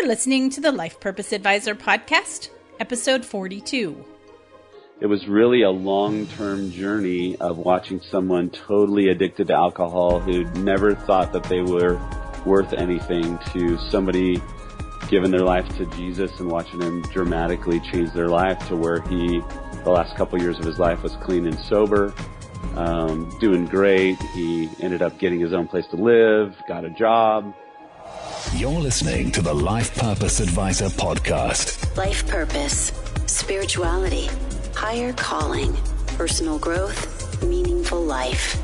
listening to the Life Purpose Advisor podcast, episode 42. It was really a long-term journey of watching someone totally addicted to alcohol who never thought that they were worth anything to somebody giving their life to Jesus and watching him dramatically change their life to where he, the last couple years of his life, was clean and sober, doing great. He ended up getting his own place to live, got a job. You're listening to the Life Purpose Advisor podcast. Life purpose, spirituality, higher calling, personal growth, meaningful life.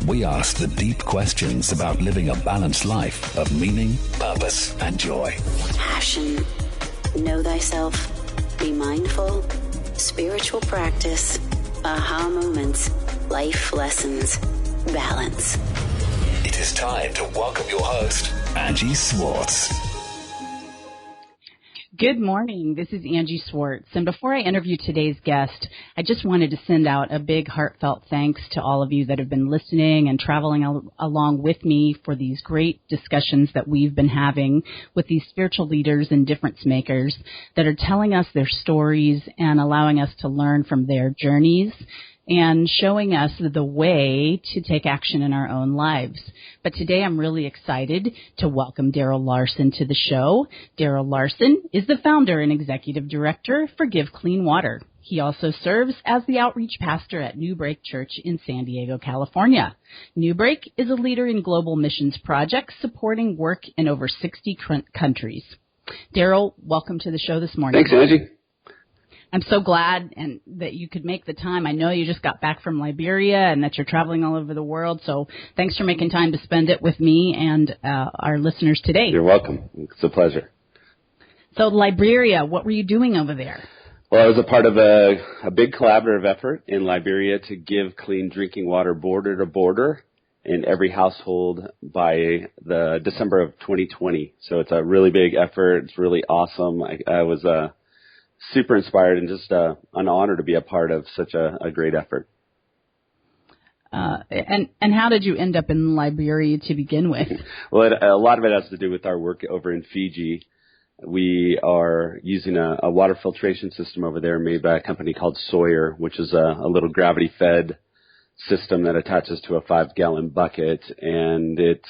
We ask the deep questions about living a balanced life of meaning, purpose, and joy. Passion, know thyself, be mindful, spiritual practice, aha moments, life lessons, balance. It is time to welcome your host, Angie Swartz. Good morning. This is Angie Swartz. And before I interview today's guest, I just wanted to send out a big heartfelt thanks to all of you that have been listening and traveling along with me for these great discussions that we've been having with these spiritual leaders and difference makers that are telling us their stories and allowing us to learn from their journeys and showing us the way to take action in our own lives. But today I'm really excited to welcome Darrel Larson to the show. Darrel Larson is the founder and executive director for Give Clean Water. He also serves as the outreach pastor at New Break Church in San Diego, California. New Break is a leader in global missions projects supporting work in over 60 countries. Darrel, welcome to the show this morning. Thanks, Angie. I'm so glad that you could make the time. I know you just got back from Liberia and that you're traveling all over the world. So thanks for making time to spend it with me and our listeners today. You're welcome. It's a pleasure. So Liberia, what were you doing over there? Well, I was a part of a big collaborative effort in Liberia to give clean drinking water border to border in every household by the December of 2020. So it's a really big effort. It's really awesome. I was super inspired and just an honor to be a part of such a great effort. And how did you end up in Liberia to begin with? Well, a lot of it has to do with our work over in Fiji. We are using a water filtration system over there made by a company called Sawyer, which is a little gravity-fed system that attaches to a 5-gallon bucket, and it's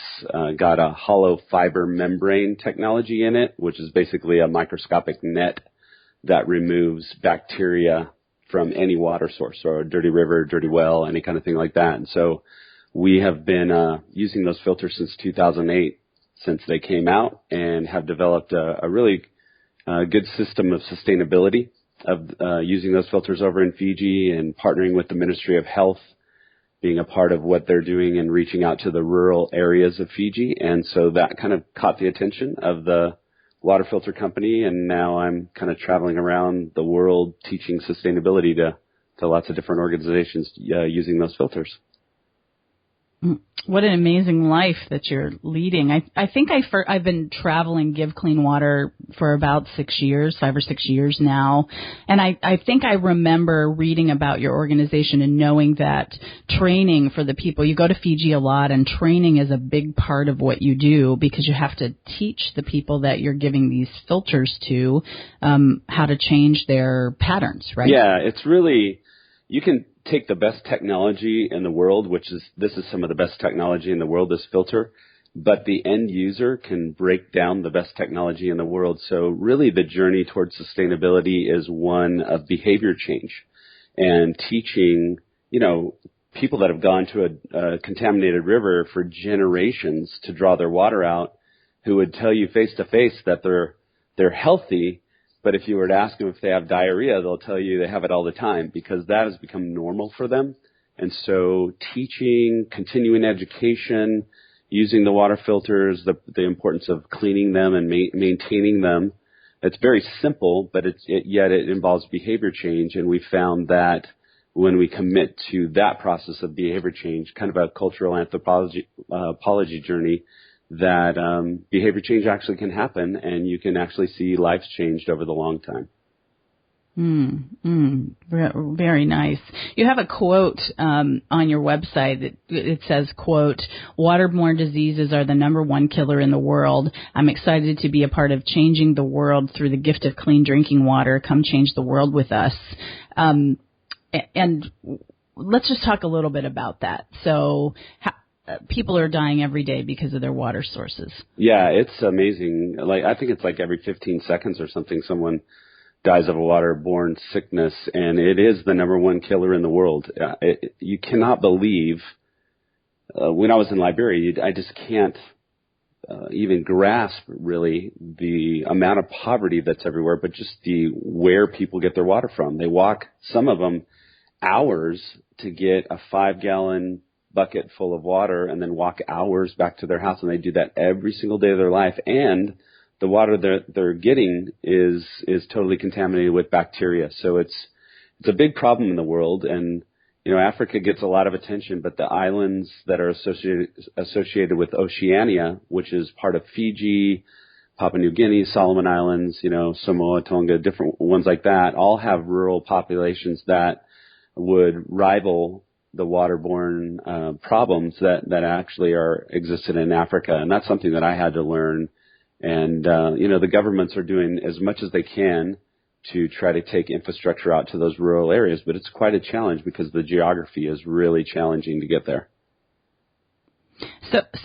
got a hollow fiber membrane technology in it, which is basically a microscopic net that removes bacteria from any water source, or a dirty river, dirty well, any kind of thing like that. And so we have been using those filters since 2008, since they came out, and have developed a really good system of sustainability of using those filters over in Fiji and partnering with the Ministry of Health, being a part of what they're doing and reaching out to the rural areas of Fiji. And so that kind of caught the attention of the water filter company, and now I'm kind of traveling around the world teaching sustainability to lots of different organizations using those filters. What an amazing life that you're leading. I think I've been traveling Give Clean Water for about 6 years, 5 or 6 years now. And I think I remember reading about your organization and knowing that training for the people, you go to Fiji a lot, and training is a big part of what you do because you have to teach the people that you're giving these filters to how to change their patterns, right? Yeah, it's really, you can take the best technology in the world, this is some of the best technology in the world, this filter, but the end user can break down the best technology in the world. So really the journey towards sustainability is one of behavior change and teaching, people that have gone to a contaminated river for generations to draw their water out, who would tell you face to face that they're healthy. But if you were to ask them if they have diarrhea, they'll tell you they have it all the time because that has become normal for them. And so teaching, continuing education, using the water filters, the importance of cleaning them and maintaining them. It's very simple, but yet it involves behavior change. And we found that when we commit to that process of behavior change, kind of a cultural anthropology journey, that behavior change actually can happen, and you can actually see lives changed over the long time. Very nice. You have a quote on your website. It says, quote, "Waterborne diseases are the number one killer in the world. I'm excited to be a part of changing the world through the gift of clean drinking water. Come change the world with us." And let's just talk a little bit about that. So people are dying every day because of their water sources. Yeah, it's amazing. I think it's every 15 seconds or something someone dies of a waterborne sickness, and it is the number one killer in the world. You cannot believe, when I was in Liberia, I just can't even grasp really the amount of poverty that's everywhere, but just where people get their water from. They walk, some of them, hours to get a 5-gallon bucket full of water and then walk hours back to their house, and they do that every single day of their life. And the water they're getting is totally contaminated with bacteria. So it's a big problem in the world. And, Africa gets a lot of attention, but the islands that are associated with Oceania, which is part of Fiji, Papua New Guinea, Solomon Islands, Samoa, Tonga, different ones like that, all have rural populations that would rival the waterborne problems that actually existed in Africa. And that's something that I had to learn. And, the governments are doing as much as they can to try to take infrastructure out to those rural areas, but it's quite a challenge because the geography is really challenging to get there.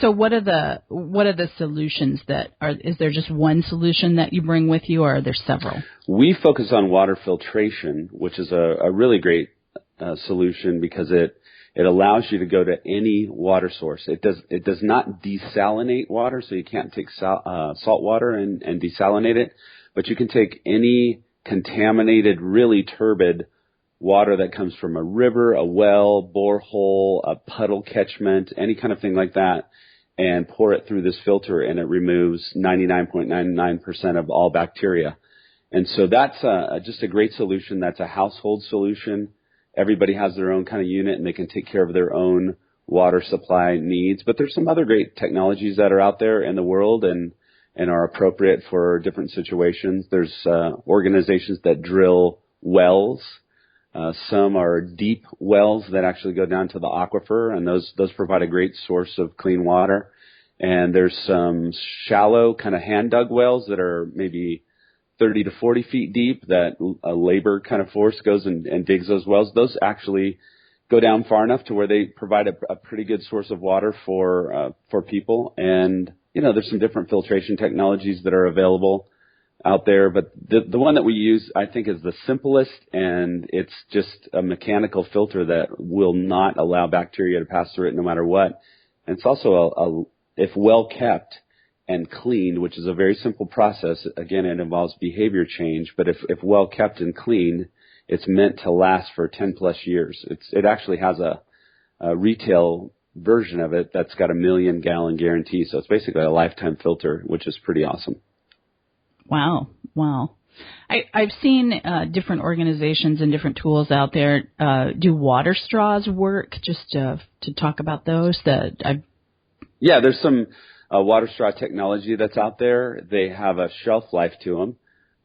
So what are the solutions is there just one solution that you bring with you, or are there several? We focus on water filtration, which is a really great solution because it allows you to go to any water source. It does not desalinate water, so you can't take salt water and desalinate it, but you can take any contaminated, really turbid water that comes from a river, a well, borehole, a puddle catchment, any kind of thing like that, and pour it through this filter, and it removes 99.99% of all bacteria. And so that's just a great solution. That's a household solution. Everybody has their own kind of unit, and they can take care of their own water supply needs. But there's some other great technologies that are out there in the world and are appropriate for different situations. There's organizations that drill wells. Some are deep wells that actually go down to the aquifer, and those provide a great source of clean water. And there's some shallow kind of hand-dug wells that are maybe 30 to 40 feet deep that a labor kind of force goes and digs those wells. Those actually go down far enough to where they provide a pretty good source of water for people. And, there's some different filtration technologies that are available out there. But the one that we use, I think, is the simplest, and it's just a mechanical filter that will not allow bacteria to pass through it no matter what. And it's also, if well kept and cleaned, which is a very simple process. Again, it involves behavior change, but if well kept and cleaned, it's meant to last for 10 plus years. It actually has a retail version of it that's got a 1 million gallon guarantee. So it's basically a lifetime filter, which is pretty awesome. Wow. I've seen different organizations and different tools out there. Do water straws work? Just to talk about those. Yeah, there's some water straw technology that's out there. They have a shelf life to them,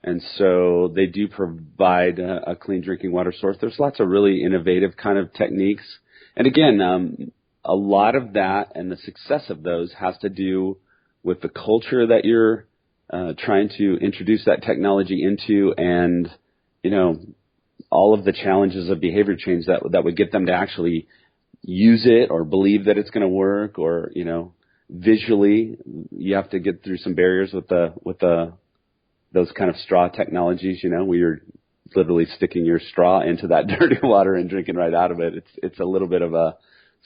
and so they do provide a clean drinking water source. There's lots of really innovative kind of techniques. And again, a lot of that and the success of those has to do with the culture that you're trying to introduce that technology into, and, all of the challenges of behavior change that would get them to actually use it or believe that it's going to work, or, visually you have to get through some barriers with those kind of straw technologies, where you're literally sticking your straw into that dirty water and drinking right out of it. It's a little bit of a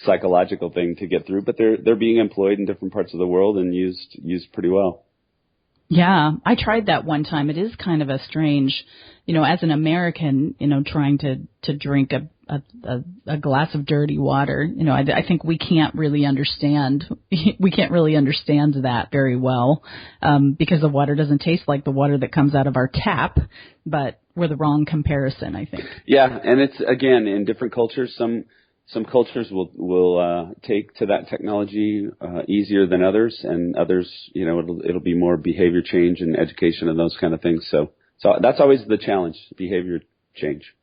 psychological thing to get through, but they're being employed in different parts of the world and used pretty well. Yeah, I tried that one time. It is kind of a strange, as an American, trying to drink a glass of dirty water. I think we can't really understand that very well, because the water doesn't taste like the water that comes out of our tap, but we're the wrong comparison, I think. Yeah, and it's, again, in different cultures, some cultures will take to that technology easier than others, and others, it'll be more behavior change and education and those kind of things. So that's always the challenge, behavior change.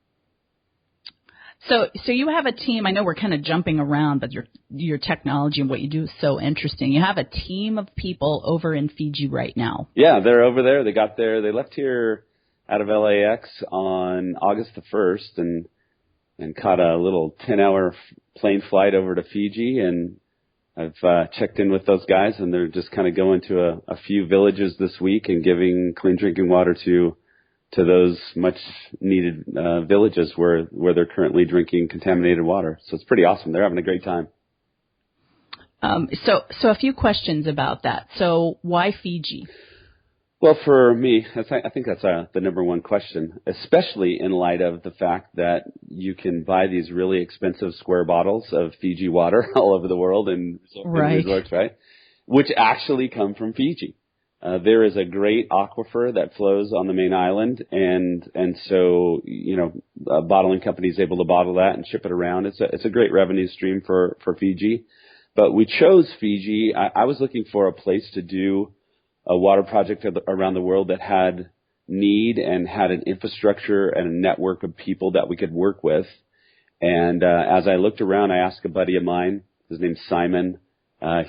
So you have a team. I know we're kind of jumping around, but your technology and what you do is so interesting. You have a team of people over in Fiji right now. Yeah, they're over there. They left here out of LAX on August the 1st and caught a little 10-hour plane flight over to Fiji. And I've checked in with those guys, and they're just kind of going to a few villages this week and giving clean drinking water to those much needed villages where they're currently drinking contaminated water. So it's pretty awesome. They're having a great time. So a few questions about that. So why Fiji? Well, for me, I think that's the number one question, especially in light of the fact that you can buy these really expensive square bottles of Fiji water all over the world in resorts, right? Which actually come from Fiji. There is a great aquifer that flows on the main island, and so, a bottling company is able to bottle that and ship it around. It's a great revenue stream for Fiji. But we chose Fiji. I was looking for a place to do a water project around the world that had need and had an infrastructure and a network of people that we could work with. And as I looked around, I asked a buddy of mine, his name's Simon.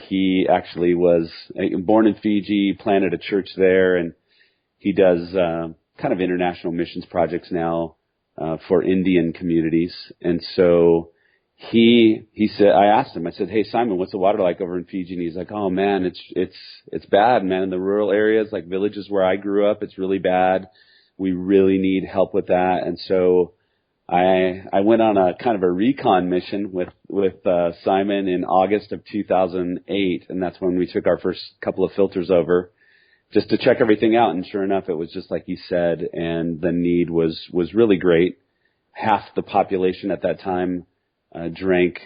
He actually was born in Fiji, planted a church there, and he does kind of international missions projects now for Indian communities. And so he said, I asked him, I said, "Hey Simon, what's the water like over in Fiji?" And he's like, "Oh man, it's bad, man. In the rural areas, like villages where I grew up, it's really bad. We really need help with that." And so I went on a kind of a recon mission with Simon in August of 2008, and that's when we took our first couple of filters over just to check everything out. And sure enough, it was just like he said, and the need was really great. Half the population at that time drank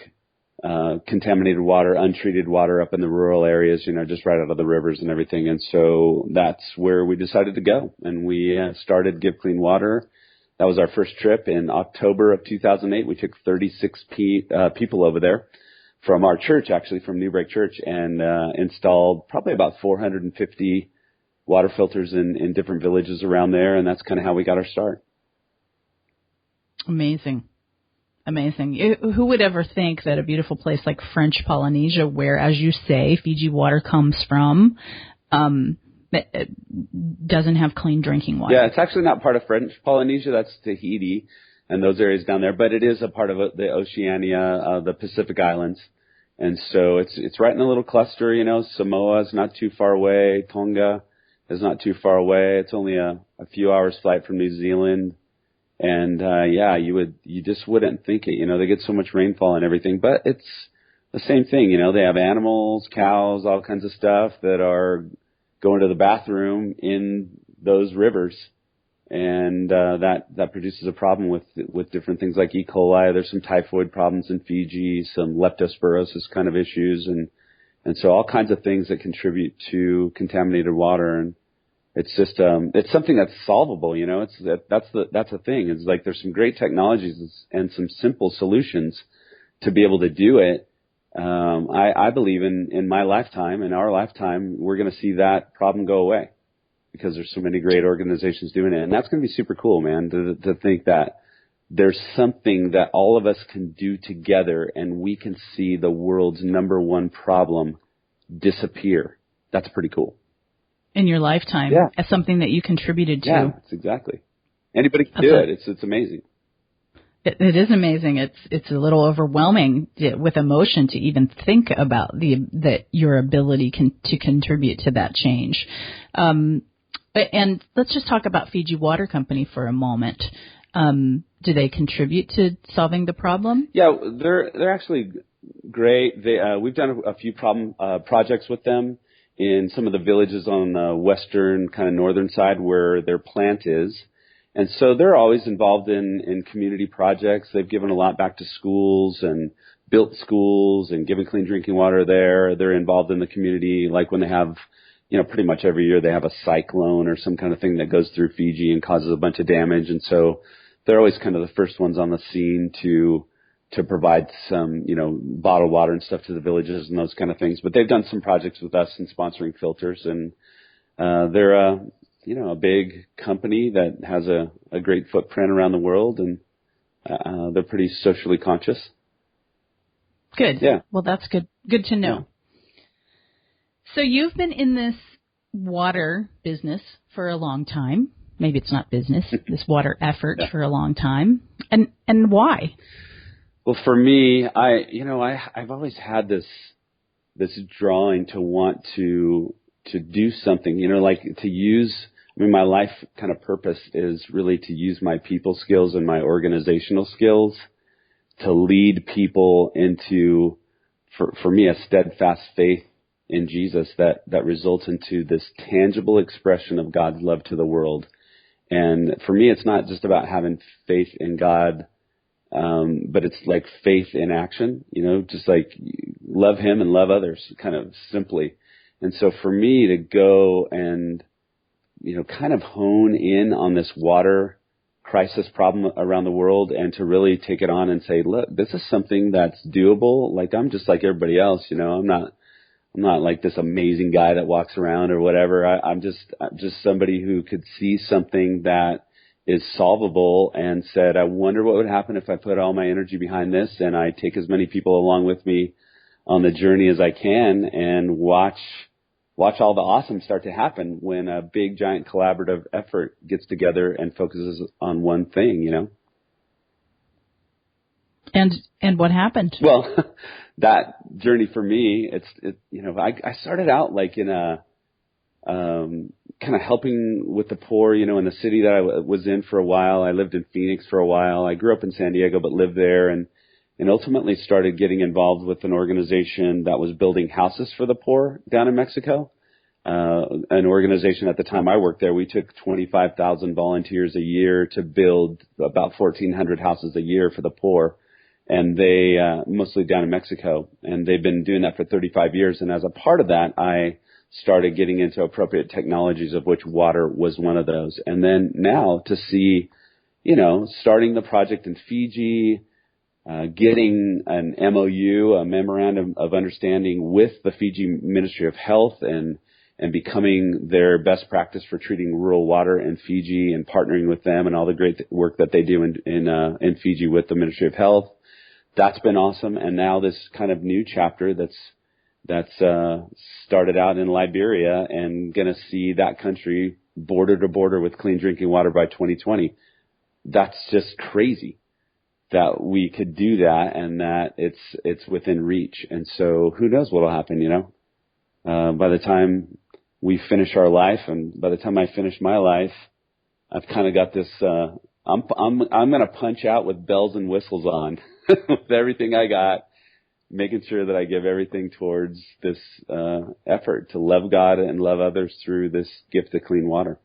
contaminated water, untreated water up in the rural areas, just right out of the rivers and everything. And so that's where we decided to go, and we started Give Clean Water. That was our first trip in October of 2008. We took 36 people over there from our church, actually from New Break Church, and installed probably about 450 water filters in different villages around there, and that's kind of how we got our start. Amazing. Who would ever think that a beautiful place like French Polynesia, where, as you say, Fiji water comes from, doesn't have clean drinking water? Yeah, it's actually not part of French Polynesia. That's Tahiti and those areas down there, but it is a part of the Oceania, the Pacific Islands. And so it's right in a little cluster, Samoa is not too far away. Tonga is not too far away. It's only a few hours flight from New Zealand. And, you just wouldn't think it, they get so much rainfall and everything, but it's the same thing, they have animals, cows, all kinds of stuff that are going to the bathroom in those rivers. And, that produces a problem with different things like E. coli. There's some typhoid problems in Fiji, some leptospirosis kind of issues. And so all kinds of things that contribute to contaminated water. And it's just, it's something that's solvable, that's the thing. It's like there's some great technologies and some simple solutions to be able to do it. I believe in my lifetime, in our lifetime, we're going to see that problem go away because there's so many great organizations doing it. And that's going to be super cool, man, to think that there's something that all of us can do together and we can see the world's number one problem disappear. That's pretty cool. In your lifetime, as something that you contributed to. Yeah, that's exactly. Anybody can do it. It's amazing. It is amazing. It's a little overwhelming with emotion to even think about your ability to contribute to that change. And let's just talk about Fiji Water Company for a moment. Do they contribute to solving the problem? Yeah, they're actually great. We've done a few projects with them in some of the villages on the western, kind of northern side where their plant is. And so they're always involved in community projects. They've given a lot back to schools and built schools and given clean drinking water there. They're involved in the community, like when they have, pretty much every year they have a cyclone or some kind of thing that goes through Fiji and causes a bunch of damage. And so they're always kind of the first ones on the scene to provide some, bottled water and stuff to the villages and those kind of things. But they've done some projects with us in sponsoring filters, and they're a big company that has a great footprint around the world, and they're pretty socially conscious. Good. Yeah. Well, that's good. Good to know. Yeah. So you've been in this water business for a long time. Maybe it's not business, this water effort for a long time. And why? Well, for me, I've always had this drawing to want to do something, like to use, my life kind of purpose is really to use my people skills and my organizational skills to lead people into, for me, a steadfast faith in Jesus that results into this tangible expression of God's love to the world. And for me, it's not just about having faith in God, but it's like faith in action, just like love Him and love others, kind of simply. And so for me to go and, kind of hone in on this water crisis problem around the world and to really take it on and say, look, this is something that's doable. Like, I'm just like everybody else, I'm not like this amazing guy that walks around or whatever. I'm just somebody who could see something that is solvable and said, I wonder what would happen if I put all my energy behind this and I take as many people along with me on the journey as I can and watch all the awesome start to happen when a big, giant collaborative effort gets together and focuses on one thing, And what happened? Well, that journey for me, I started out like in a kind of helping with the poor, in the city that I was in for a while. I lived in Phoenix for a while. I grew up in San Diego, but lived there, and ultimately started getting involved with an organization that was building houses for the poor down in Mexico. An organization at the time I worked there, we took 25,000 volunteers a year to build about 1,400 houses a year for the poor. And they, mostly down in Mexico, and they've been doing that for 35 years. And as a part of that, I started getting into appropriate technologies, of which water was one of those. And then now to see, starting the project in Fiji, getting an MOU, a memorandum of understanding with the Fiji Ministry of Health and becoming their best practice for treating rural water in Fiji and partnering with them and all the great work that they do in Fiji with the Ministry of Health. That's been awesome. And now this kind of new chapter that's started out in Liberia and going to see that country border to border with clean drinking water by 2020. That's just crazy that we could do that and that it's within reach. And so who knows what'll happen, by the time we finish our life and by the time I finish my life, I've kind of got this, I'm going to punch out with bells and whistles on with everything I got, making sure that I give everything towards this effort to love God and love others through this gift of clean water.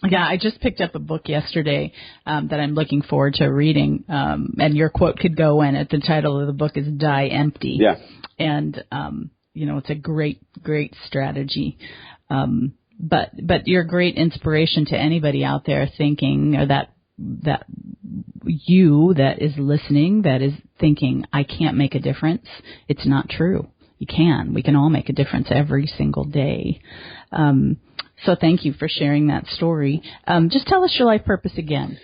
Yeah, I just picked up a book yesterday that I'm looking forward to reading, and your quote could go in it. The title of the book is Die Empty. Yeah. And, it's a great strategy. But you're a great inspiration to anybody out there thinking, or that you that is listening, that is thinking, I can't make a difference. It's not true. You can. We can all make a difference every single day. So thank you for sharing that story. Just tell us your life purpose again.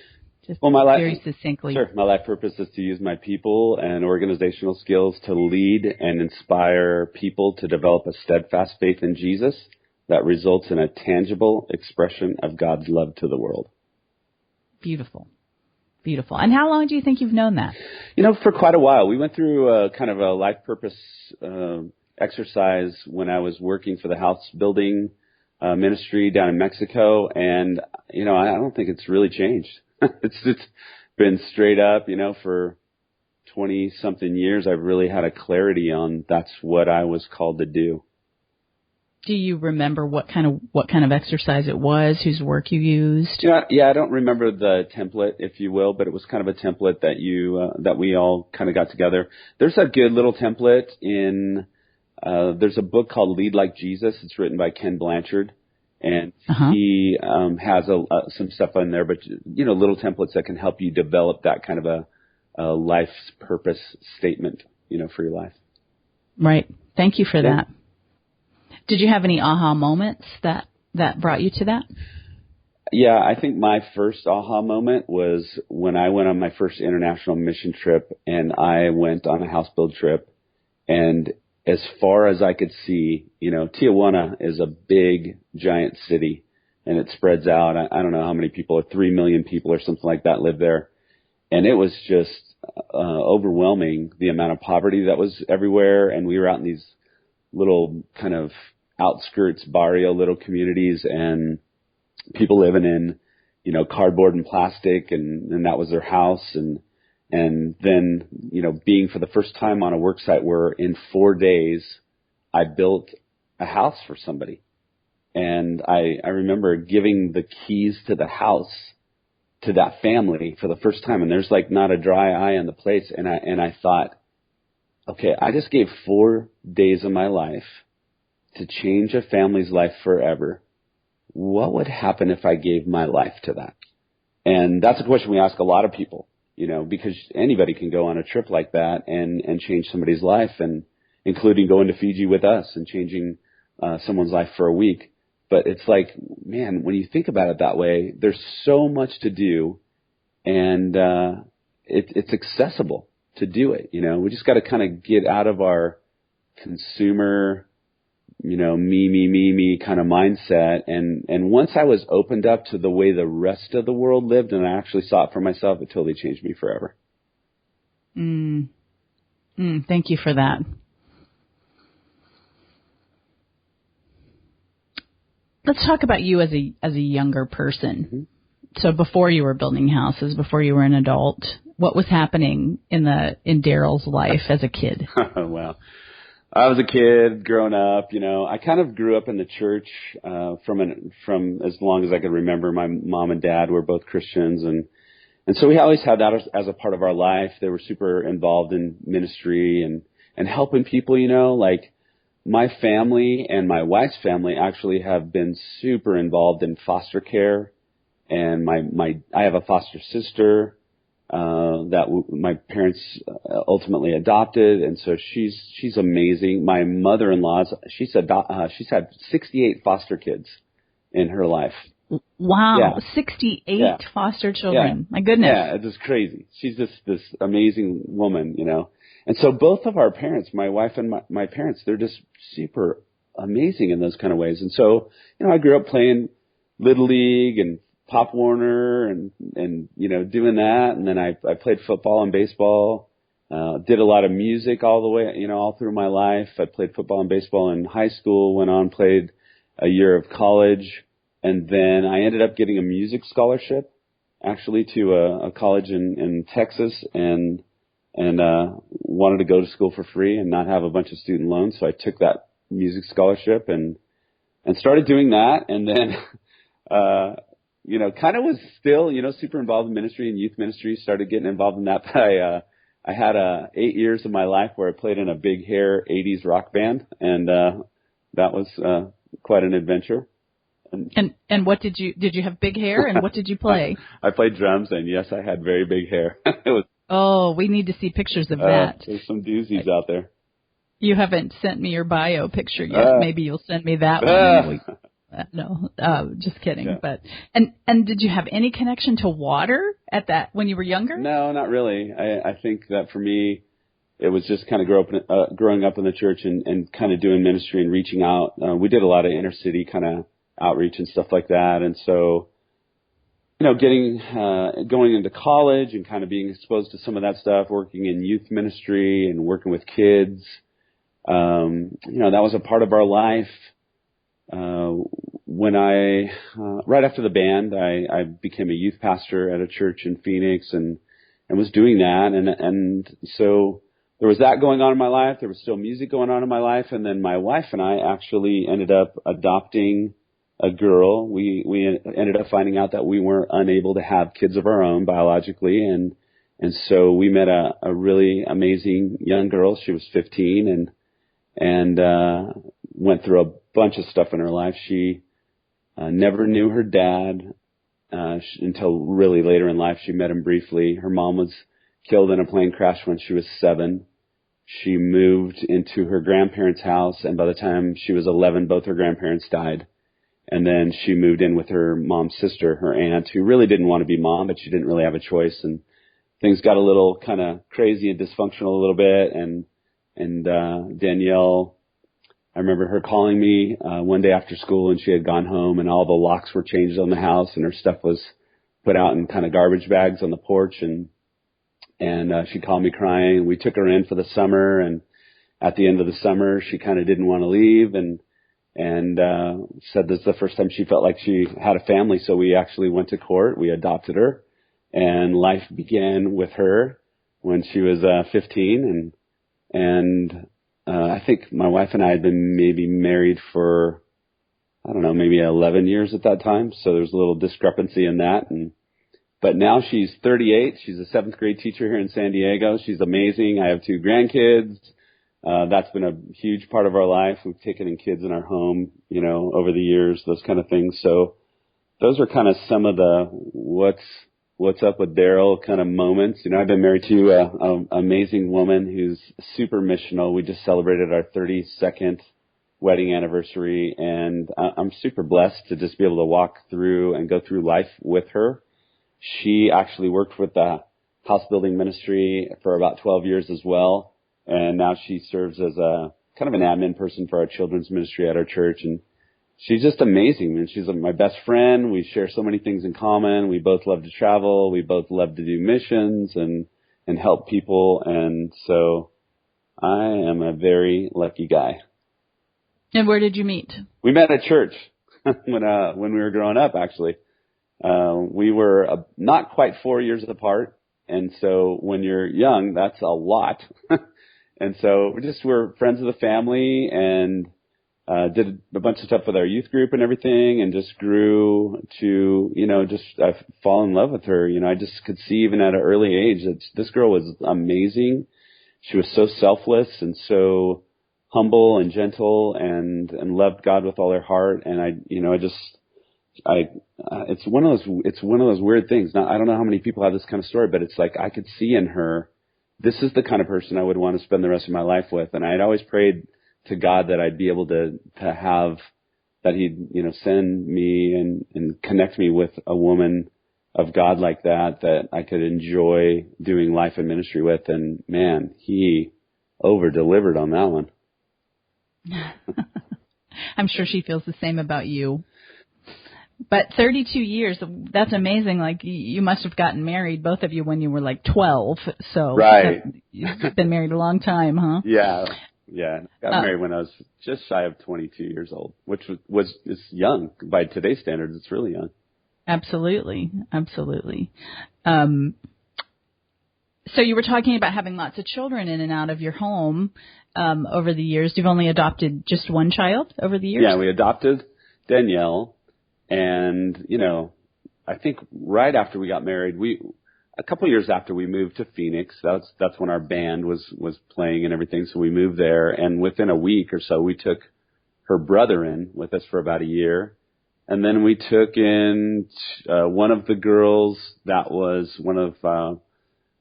Very succinctly. Sure. My life purpose is to use my people and organizational skills to lead and inspire people to develop a steadfast faith in Jesus that results in a tangible expression of God's love to the world. Beautiful. Beautiful. And how long do you think you've known that? For quite a while. We went through kind of a life purpose exercise when I was working for the house building ministry down in Mexico. And, I don't think it's really changed. It's been straight up, for 20-something years. I've really had a clarity on that's what I was called to do. Do you remember what kind of exercise it was, whose work you used? Yeah, I don't remember the template, if you will, but it was kind of a template that we all kind of got together. There's a good little template there's a book called Lead Like Jesus. It's written by Ken Blanchard, and he has some stuff in there, but little templates that can help you develop that kind of a life's purpose statement, for your life. Right. Thank you for that. Did you have any aha moments that that brought you to that? Yeah, I think my first aha moment was when I went on my first international mission trip, and I went on a house build trip. And as far as I could see, Tijuana is a big, giant city, and it spreads out. I don't know how many people, 3 million people or something like that live there. And it was just overwhelming, the amount of poverty that was everywhere. And we were out in these little kind of outskirts, barrio, little communities, and people living in, cardboard and plastic, and that was their house. And then, being for the first time on a work site where in 4 days I built a house for somebody. And I remember giving the keys to the house to that family for the first time. And there's like not a dry eye on the place. And I thought, okay, I just gave 4 days of my life to change a family's life forever. What would happen if I gave my life to that? And that's a question we ask a lot of people, because anybody can go on a trip like that and change somebody's life, and including going to Fiji with us and changing someone's life for a week. But it's like, man, when you think about it that way, there's so much to do, and it's accessible to do it. We just got to kind of get out of our consumer, me kind of mindset. And once I was opened up to the way the rest of the world lived, and I actually saw it for myself, it totally changed me forever. Thank you for that. Let's talk about you as a younger person. Mm-hmm. So before you were building houses, before you were an adult, what was happening in Darrel's life as a kid? Well, I was a kid growing up, I kind of grew up in the church, from as long as I could remember. My mom and dad were both Christians, and so we always had that as a part of our life. They were super involved in ministry and helping people, like my family and my wife's family actually have been super involved in foster care. And I have a foster sister, that my parents ultimately adopted, and so she's amazing. My mother-in-law, she's had 68 foster kids in her life. Wow, yeah. 68 foster children. Yeah. My goodness. Yeah, it's just crazy. She's just this amazing woman, And so both of our parents, my wife and my parents, they're just super amazing in those kind of ways. And so, I grew up playing Little League and Pop Warner and doing that. And then I played football and baseball, did a lot of music all the way, all through my life. I played football and baseball in high school, went on, played a year of college. And then I ended up getting a music scholarship actually to a college in Texas, and wanted to go to school for free and not have a bunch of student loans. So I took that music scholarship and started doing that. And then, kind of was still, super involved in ministry and youth ministry, started getting involved in that. But I had 8 years of my life where I played in a big hair 80s rock band, and that was quite an adventure. And what did you have big hair, and what did you play? I played drums, and yes, I had very big hair. It was. Oh, we need to see pictures of that. There's some doozies out there. You haven't sent me your bio picture yet. Maybe you'll send me that one. No, just kidding. Yeah. But and did you have any connection to water at that when you were younger? No, not really. I think that for me, it was just kind of growing up in the church and kind of doing ministry and reaching out. We did a lot of inner city kind of outreach and stuff like that, and so going into college and kind of being exposed to some of that stuff, working in youth ministry and working with kids. That was a part of our life. When right after the band, I became a youth pastor at a church in Phoenix and was doing that. And so there was that going on in my life. There was still music going on in my life. And then my wife and I actually ended up adopting a girl. We ended up finding out that we weren't unable to have kids of our own biologically. And so we met a really amazing young girl. She was 15 and went through a bunch of stuff in her life. She never knew her dad until really later in life. She met him briefly. Her mom was killed in a plane crash when she was 7. She moved into her grandparents' house, and by the time she was 11, both her grandparents died. And then she moved in with her mom's sister, her aunt, who really didn't want to be mom, but she didn't really have a choice. And things got a little kind of crazy and dysfunctional a little bit. And Danielle, I remember her calling me one day after school, and she had gone home, and all the locks were changed on the house, and her stuff was put out in kind of garbage bags on the porch. And she called me crying. We took her in for the summer, and at the end of the summer, she kind of didn't want to leave, and said this is the first time she felt like she had a family. So we actually went to court. We adopted her, and life began with her when she was 15. And I think my wife and I had been maybe married for, I don't know, maybe 11 years at that time. So there's a little discrepancy in that. But now she's 38. She's a 7th grade teacher here in San Diego. She's amazing. I have 2 grandkids. That's been a huge part of our life. We've taken in kids in our home, over the years, those kind of things. So those are kind of some of the what's up with Darrel kind of moments. I've been married to an amazing woman who's super missional. We just celebrated our 32nd wedding anniversary, and I'm super blessed to just be able to walk through and go through life with her. She actually worked with the house building ministry for about 12 years as well. And now she serves as a kind of an admin person for our children's ministry at our church. And she's just amazing. And she's my best friend. We share so many things in common. We both love to travel. We both love to do missions and help people. And so I am a very lucky guy. And where did you meet? We met at church when we were growing up, actually. We were not quite 4 years apart. And so when you're young, that's a lot. And so we're friends of the family, and did a bunch of stuff with our youth group and everything, and just grew to, I fall in love with her. I just could see even at an early age that this girl was amazing. She was so selfless and so humble and gentle and loved God with all her heart. And it's one of those weird things. Now, I don't know how many people have this kind of story, but it's like I could see in her, this is the kind of person I would want to spend the rest of my life with. And I'd always prayed to God that I'd be able to have, that He'd, send me and connect me with a woman of God like that I could enjoy doing life and ministry with. And man, He over-delivered on that one. I'm sure she feels the same about you. But 32 years, that's amazing. Like, you must have gotten married, both of you, when you were like 12. So right. You've been married a long time, huh? Yeah. Got married when I was just shy of 22 years old, which is young. By today's standards, it's really young. Absolutely. So you were talking about having lots of children in and out of your home over the years. You've only adopted just one child over the years? Yeah, we adopted Danielle. And, I think right after we got married, a couple of years after we moved to Phoenix, that's when our band was playing and everything. So we moved there, and within a week or so, we took her brother in with us for about a year. And then we took in one of the girls that was one of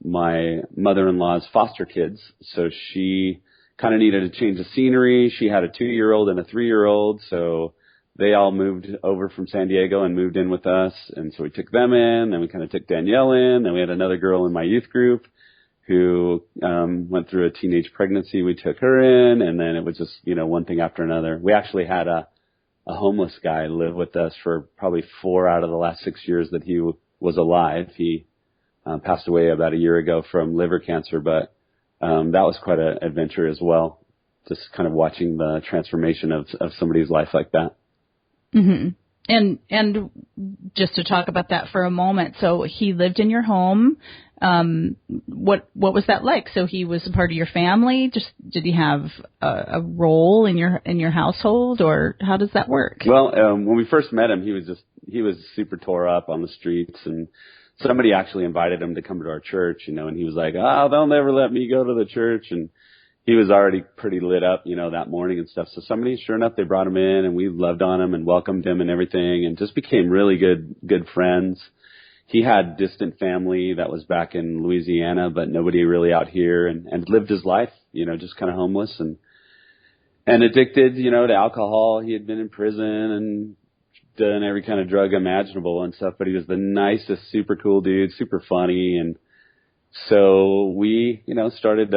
my mother-in-law's foster kids. So she kind of needed a change of scenery. She had a 2-year-old and a 3-year-old. So they all moved over from San Diego and moved in with us. And so we took them in, then we kind of took Danielle in. Then we had another girl in my youth group who went through a teenage pregnancy. We took her in, and then it was just, one thing after another. We actually had a homeless guy live with us for probably 4 out of the last 6 years that he was alive. He passed away about a year ago from liver cancer, but that was quite an adventure as well, just kind of watching the transformation of somebody's life like that. Mm-hmm. And just to talk about that for a moment, so he lived in your home. What was that like? So he was a part of your family. Just did he have a role in your household, or how does that work? Well, when we first met him, he was super tore up on the streets, and somebody actually invited him to come to our church, and he was like, "Oh, they'll never let me go to the church," and he was already pretty lit up, that morning and stuff. So somebody, sure enough, they brought him in, and we loved on him and welcomed him and everything, and just became really good friends. He had distant family that was back in Louisiana, but nobody really out here, and lived his life, just kind of homeless and addicted, to alcohol. He had been in prison and done every kind of drug imaginable and stuff, but he was the nicest, super cool dude, super funny. And so we, started,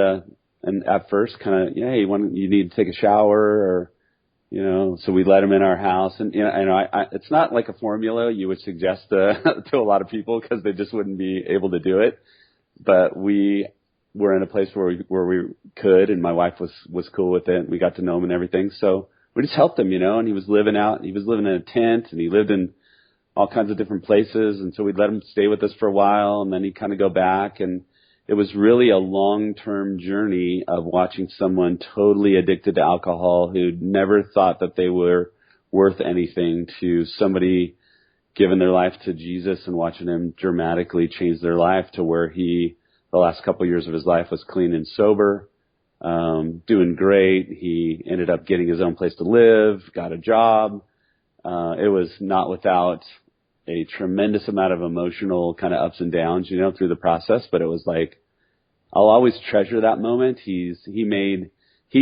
and at first kind of, hey, you need to take a shower or, so we let him in our house. And, it's not like a formula you would suggest to a lot of people because they just wouldn't be able to do it. But we were in a place where we could, and my wife was cool with it. We got to know him and everything. So we just helped him, and he was living in a tent, and he lived in all kinds of different places. And so we'd let him stay with us for a while, and then he'd kind of go back. And it was really a long-term journey of watching someone totally addicted to alcohol who never thought that they were worth anything to somebody giving their life to Jesus and watching him dramatically change their life to where the last couple of years of his life was clean and sober, doing great. He ended up getting his own place to live, got a job. It was not without a tremendous amount of emotional kind of ups and downs, through the process. But it was like, I'll always treasure that moment. He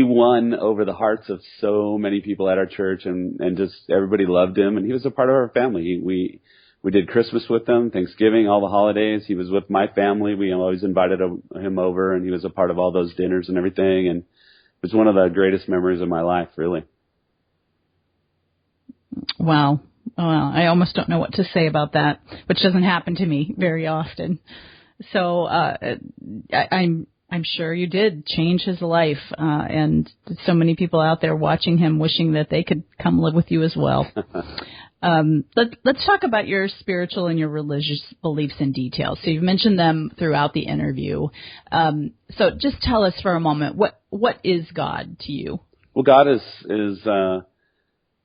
won over the hearts of so many people at our church, and just everybody loved him. And he was a part of our family. We did Christmas with him, Thanksgiving, all the holidays. He was with my family. We always invited him over, and he was a part of all those dinners and everything. And it was one of the greatest memories of my life, really. Wow. I almost don't know what to say about that, which doesn't happen to me very often. So I'm sure you did change his life, and so many people out there watching him wishing that they could come live with you as well. Let's talk about your spiritual and your religious beliefs in detail. So you've mentioned them throughout the interview. So just tell us for a moment, what is God to you? Well, God is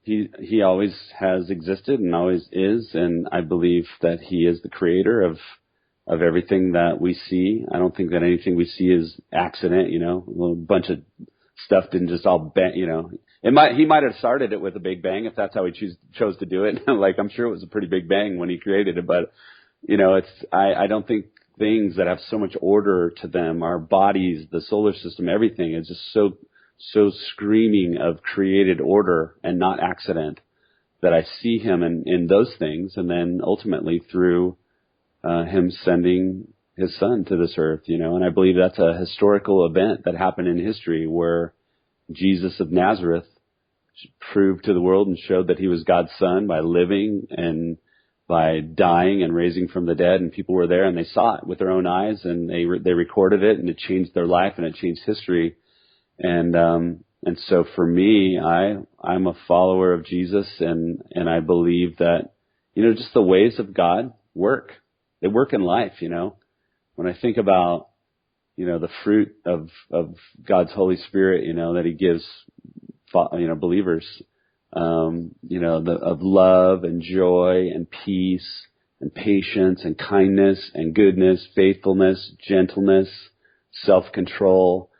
He always has existed and always is, and I believe that He is the creator of everything that we see. I don't think that anything we see is accident, a bunch of stuff didn't just all bang, He might have started it with a big bang if that's how he chose to do it. Like, I'm sure it was a pretty big bang when he created it, but I don't think things that have so much order to them, our bodies, the solar system, everything is just so screaming of created order and not accident, that I see him in those things, and then ultimately through him sending his son to this earth, and I believe that's a historical event that happened in history where Jesus of Nazareth proved to the world and showed that he was God's son by living and by dying and raising from the dead, and people were there and they saw it with their own eyes, and they recorded it, and it changed their life and it changed history. And so for me, I'm a follower of Jesus, and I believe that, just the ways of God work. They work in life, When I think about, the fruit of God's Holy Spirit, that He gives, believers, of love and joy and peace and patience and kindness and goodness, faithfulness, gentleness, self-control.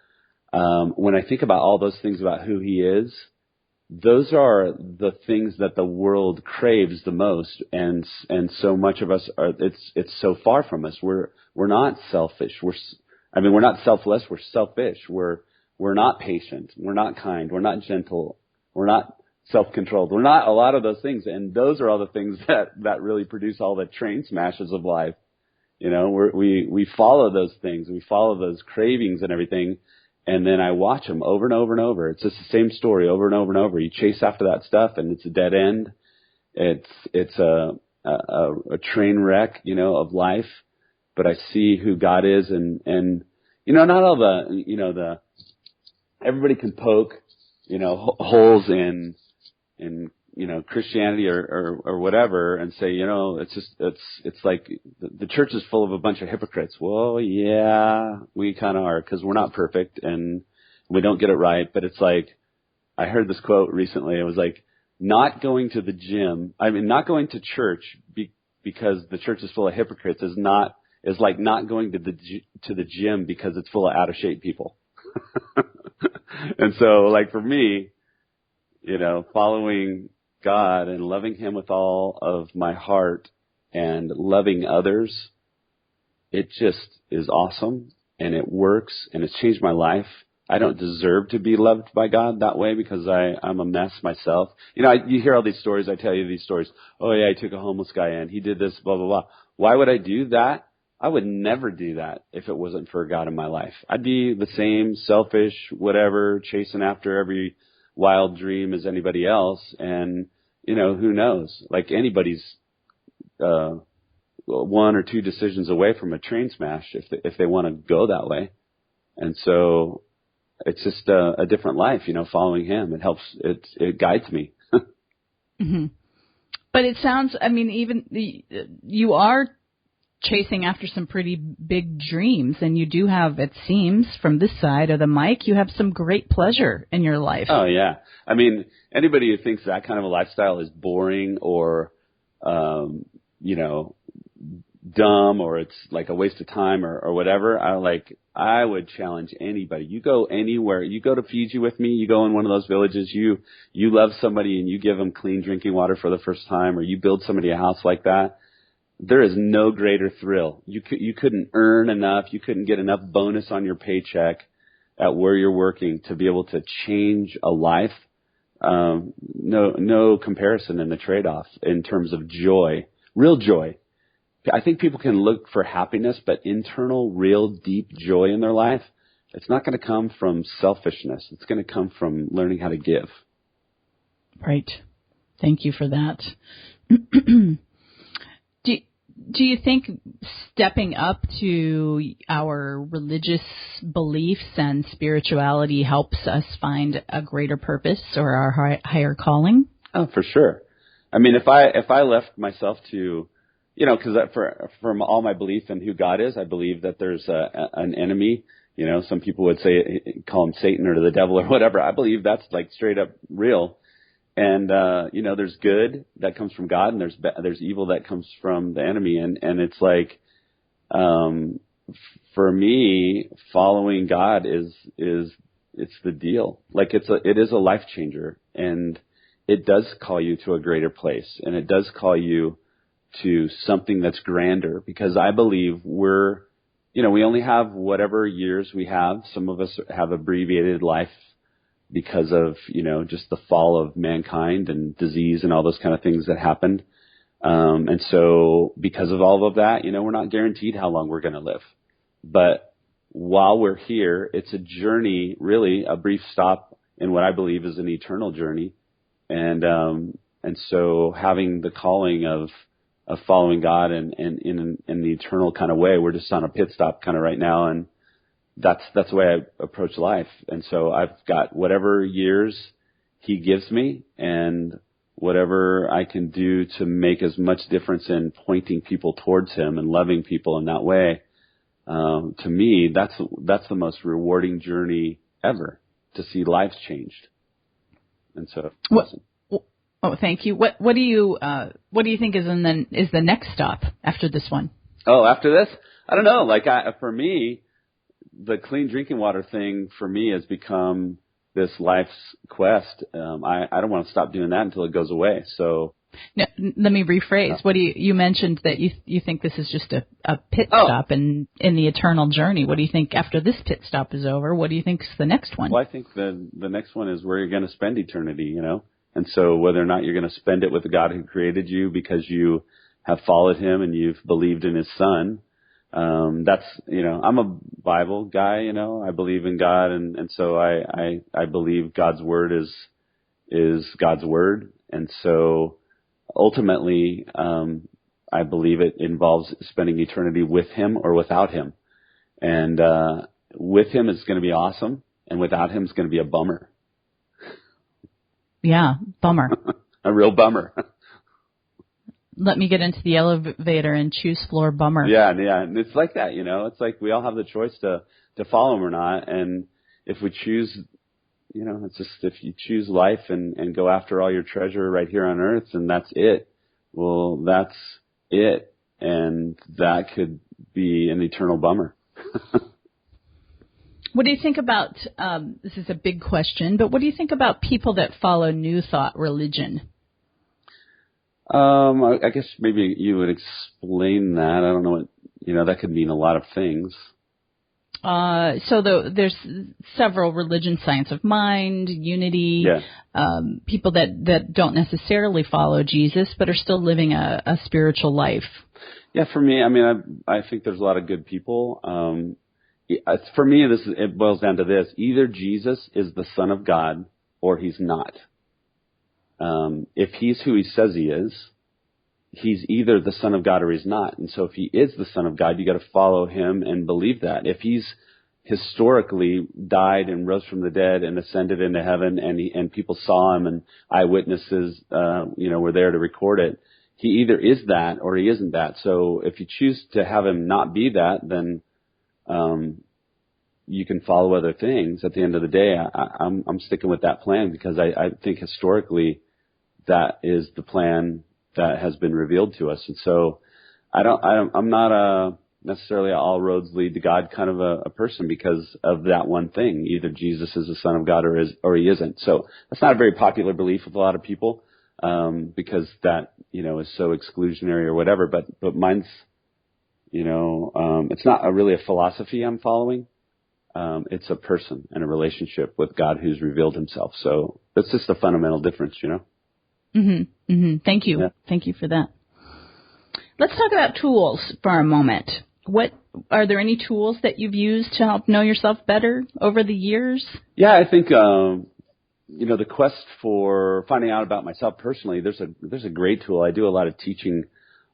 When I think about all those things about who He is, those are the things that the world craves the most, and so much of us are. It's so far from us. We're not selfish. We're not selfless. We're selfish. We're not patient. We're not kind. We're not gentle. We're not self-controlled. We're not a lot of those things, and those are all the things that really produce all the train smashes of life. We follow those things. We follow those cravings and everything. And then I watch them over and over and over. It's just the same story over and over and over. You chase after that stuff, and it's a dead end. It's a train wreck, of life. But I see who God is, and not all the everybody can poke, holes in Christianity or whatever, and say, it's like the church is full of a bunch of hypocrites. Well, yeah, we kind of are, because we're not perfect and we don't get it right. But it's like, I heard this quote recently. It was like, not going to church because the church is full of hypocrites is like not going to the gym because it's full of out of shape people. And so, like, for me, following God and loving Him with all of my heart and loving others, it just is awesome, and it works, and it's changed my life I don't deserve to be loved by God that way because I'm a mess myself. You know, you hear all these stories. I tell you these stories. Oh yeah, I took a homeless guy in. He did this, blah, blah, blah. Why would I do that? I would never do that if it wasn't for God in my life. I'd be the same selfish, whatever, chasing after every wild dream as anybody else. And, you know, who knows? Like anybody's, 1 or 2 decisions away from a train smash if they want to go that way. And so it's just a different life, you know, following him. It helps, it guides me. Mm-hmm. But it sounds, I mean, even you are chasing after some pretty big dreams, and you do have, it seems, from this side of the mic, you have some great pleasure in your life. Oh, yeah. I mean, anybody who thinks that kind of a lifestyle is boring or, you know, dumb or it's like a waste of time or whatever, I would challenge anybody. You go anywhere. You go to Fiji with me. You go in one of those villages. You love somebody and you give them clean drinking water for the first time, or you build somebody a house like that. There is no greater thrill. You couldn't earn enough. You couldn't get enough bonus on your paycheck at where you're working to be able to change a life. No comparison in the trade-off in terms of joy, real joy. I think people can look for happiness, but internal, real, deep joy in their life, it's not going to come from selfishness. It's going to come from learning how to give. Right. Thank you for that. Do you think stepping up to our religious beliefs and spirituality helps us find a greater purpose or our higher calling? Oh, for sure. I mean, if I left myself to, you know, because from all my belief in who God is, I believe that there's an enemy. You know, some people would say, call him Satan or the devil or whatever. I believe that's like straight up real. And, you know, there's good that comes from God and there's evil that comes from the enemy. And it's like, for me, following God is it's the deal. Like it is a life changer, and it does call you to a greater place, and it does call you to something that's grander, because I believe we only have whatever years we have. Some of us have abbreviated life because of, you know, just the fall of mankind and disease and all those kind of things that happened. And so because of all of that, you know, we're not guaranteed how long we're going to live. But while we're here, it's a journey, really a brief stop in what I believe is an eternal journey. And so having the calling of following God and in the eternal kind of way, we're just on a pit stop kind of right now. And that's the way I approach life. And so I've got whatever years he gives me and whatever I can do to make as much difference in pointing people towards him and loving people in that way. To me, that's the most rewarding journey ever, to see lives changed. And so, listen. Oh, thank you. What do you think is the next stop after this one? Oh, after this, I don't know. Like for me, the clean drinking water thing for me has become this life's quest. I don't want to stop doing that until it goes away. So now, let me rephrase. What do you mentioned that you think this is just a pit stop in the eternal journey. What do you think after this pit stop is over? What do you think is the next one? Well, I think the next one is where you're going to spend eternity, you know. And so whether or not you're going to spend it with the God who created you because you have followed him and you've believed in his son, that's, you know, I'm a Bible guy, you know, I believe in God. And so I believe God's word is God's word. And so ultimately, I believe it involves spending eternity with him or without him. And, with him is going to be awesome. And without him is going to be a bummer. Yeah, bummer. A real bummer. Let me get into the elevator and choose floor bummer. Yeah, and it's like that, you know. It's like we all have the choice to follow him or not. And if we choose, you know, it's just if you choose life and go after all your treasure right here on earth, and that's it. Well, that's it, and that could be an eternal bummer. What do you think about, this is a big question, but what do you think about people that follow New Thought religion? I guess maybe you would explain that. I don't know what, you know, that could mean a lot of things. There's several religions, science of mind, unity, people that don't necessarily follow Jesus but are still living a spiritual life. Yeah, for me, I mean, I think there's a lot of good people. For me, it boils down to this. Either Jesus is the Son of God or he's not. If he's who he says he is, he's either the Son of God or he's not. And so if he is the Son of God, you got to follow him and believe that. If he's historically died and rose from the dead and ascended into heaven and people saw him and eyewitnesses, were there to record it, he either is that or he isn't that. So if you choose to have him not be that, then you can follow other things. At the end of the day, I'm sticking with that plan because I think historically that is the plan that has been revealed to us. And so I'm not necessarily all roads lead to God kind of a person because of that one thing. Either Jesus is the Son of God or he isn't. So that's not a very popular belief with a lot of people, because that, is so exclusionary or whatever. But mine's, it's not really a philosophy I'm following. It's a person and a relationship with God who's revealed himself. So that's just a fundamental difference, Mm-hmm. Mm-hmm. Thank you. Yeah. Thank you for that. Let's talk about tools for a moment. Are there any tools that you've used to help know yourself better over the years? Yeah, I think, the quest for finding out about myself personally, there's a great tool. I do a lot of teaching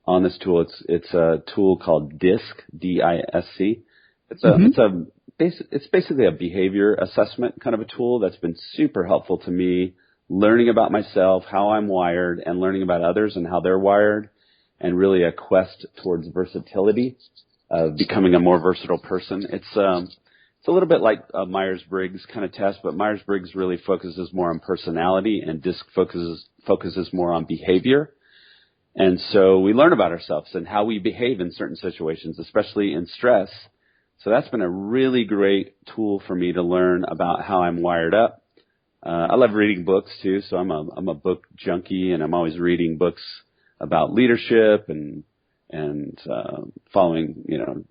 on this tool. It's a tool called DISC, D-I-S-C. It's basically a behavior assessment kind of a tool that's been super helpful to me, learning about myself, how I'm wired, and learning about others and how they're wired, and really a quest towards versatility, becoming a more versatile person. It's a little bit like a Myers-Briggs kind of test, but Myers-Briggs really focuses more on personality, and DISC focuses more on behavior. And so we learn about ourselves and how we behave in certain situations, especially in stress. So that's been a really great tool for me to learn about how I'm wired up. I love reading books too, so I'm a book junkie, and I'm always reading books about leadership and following,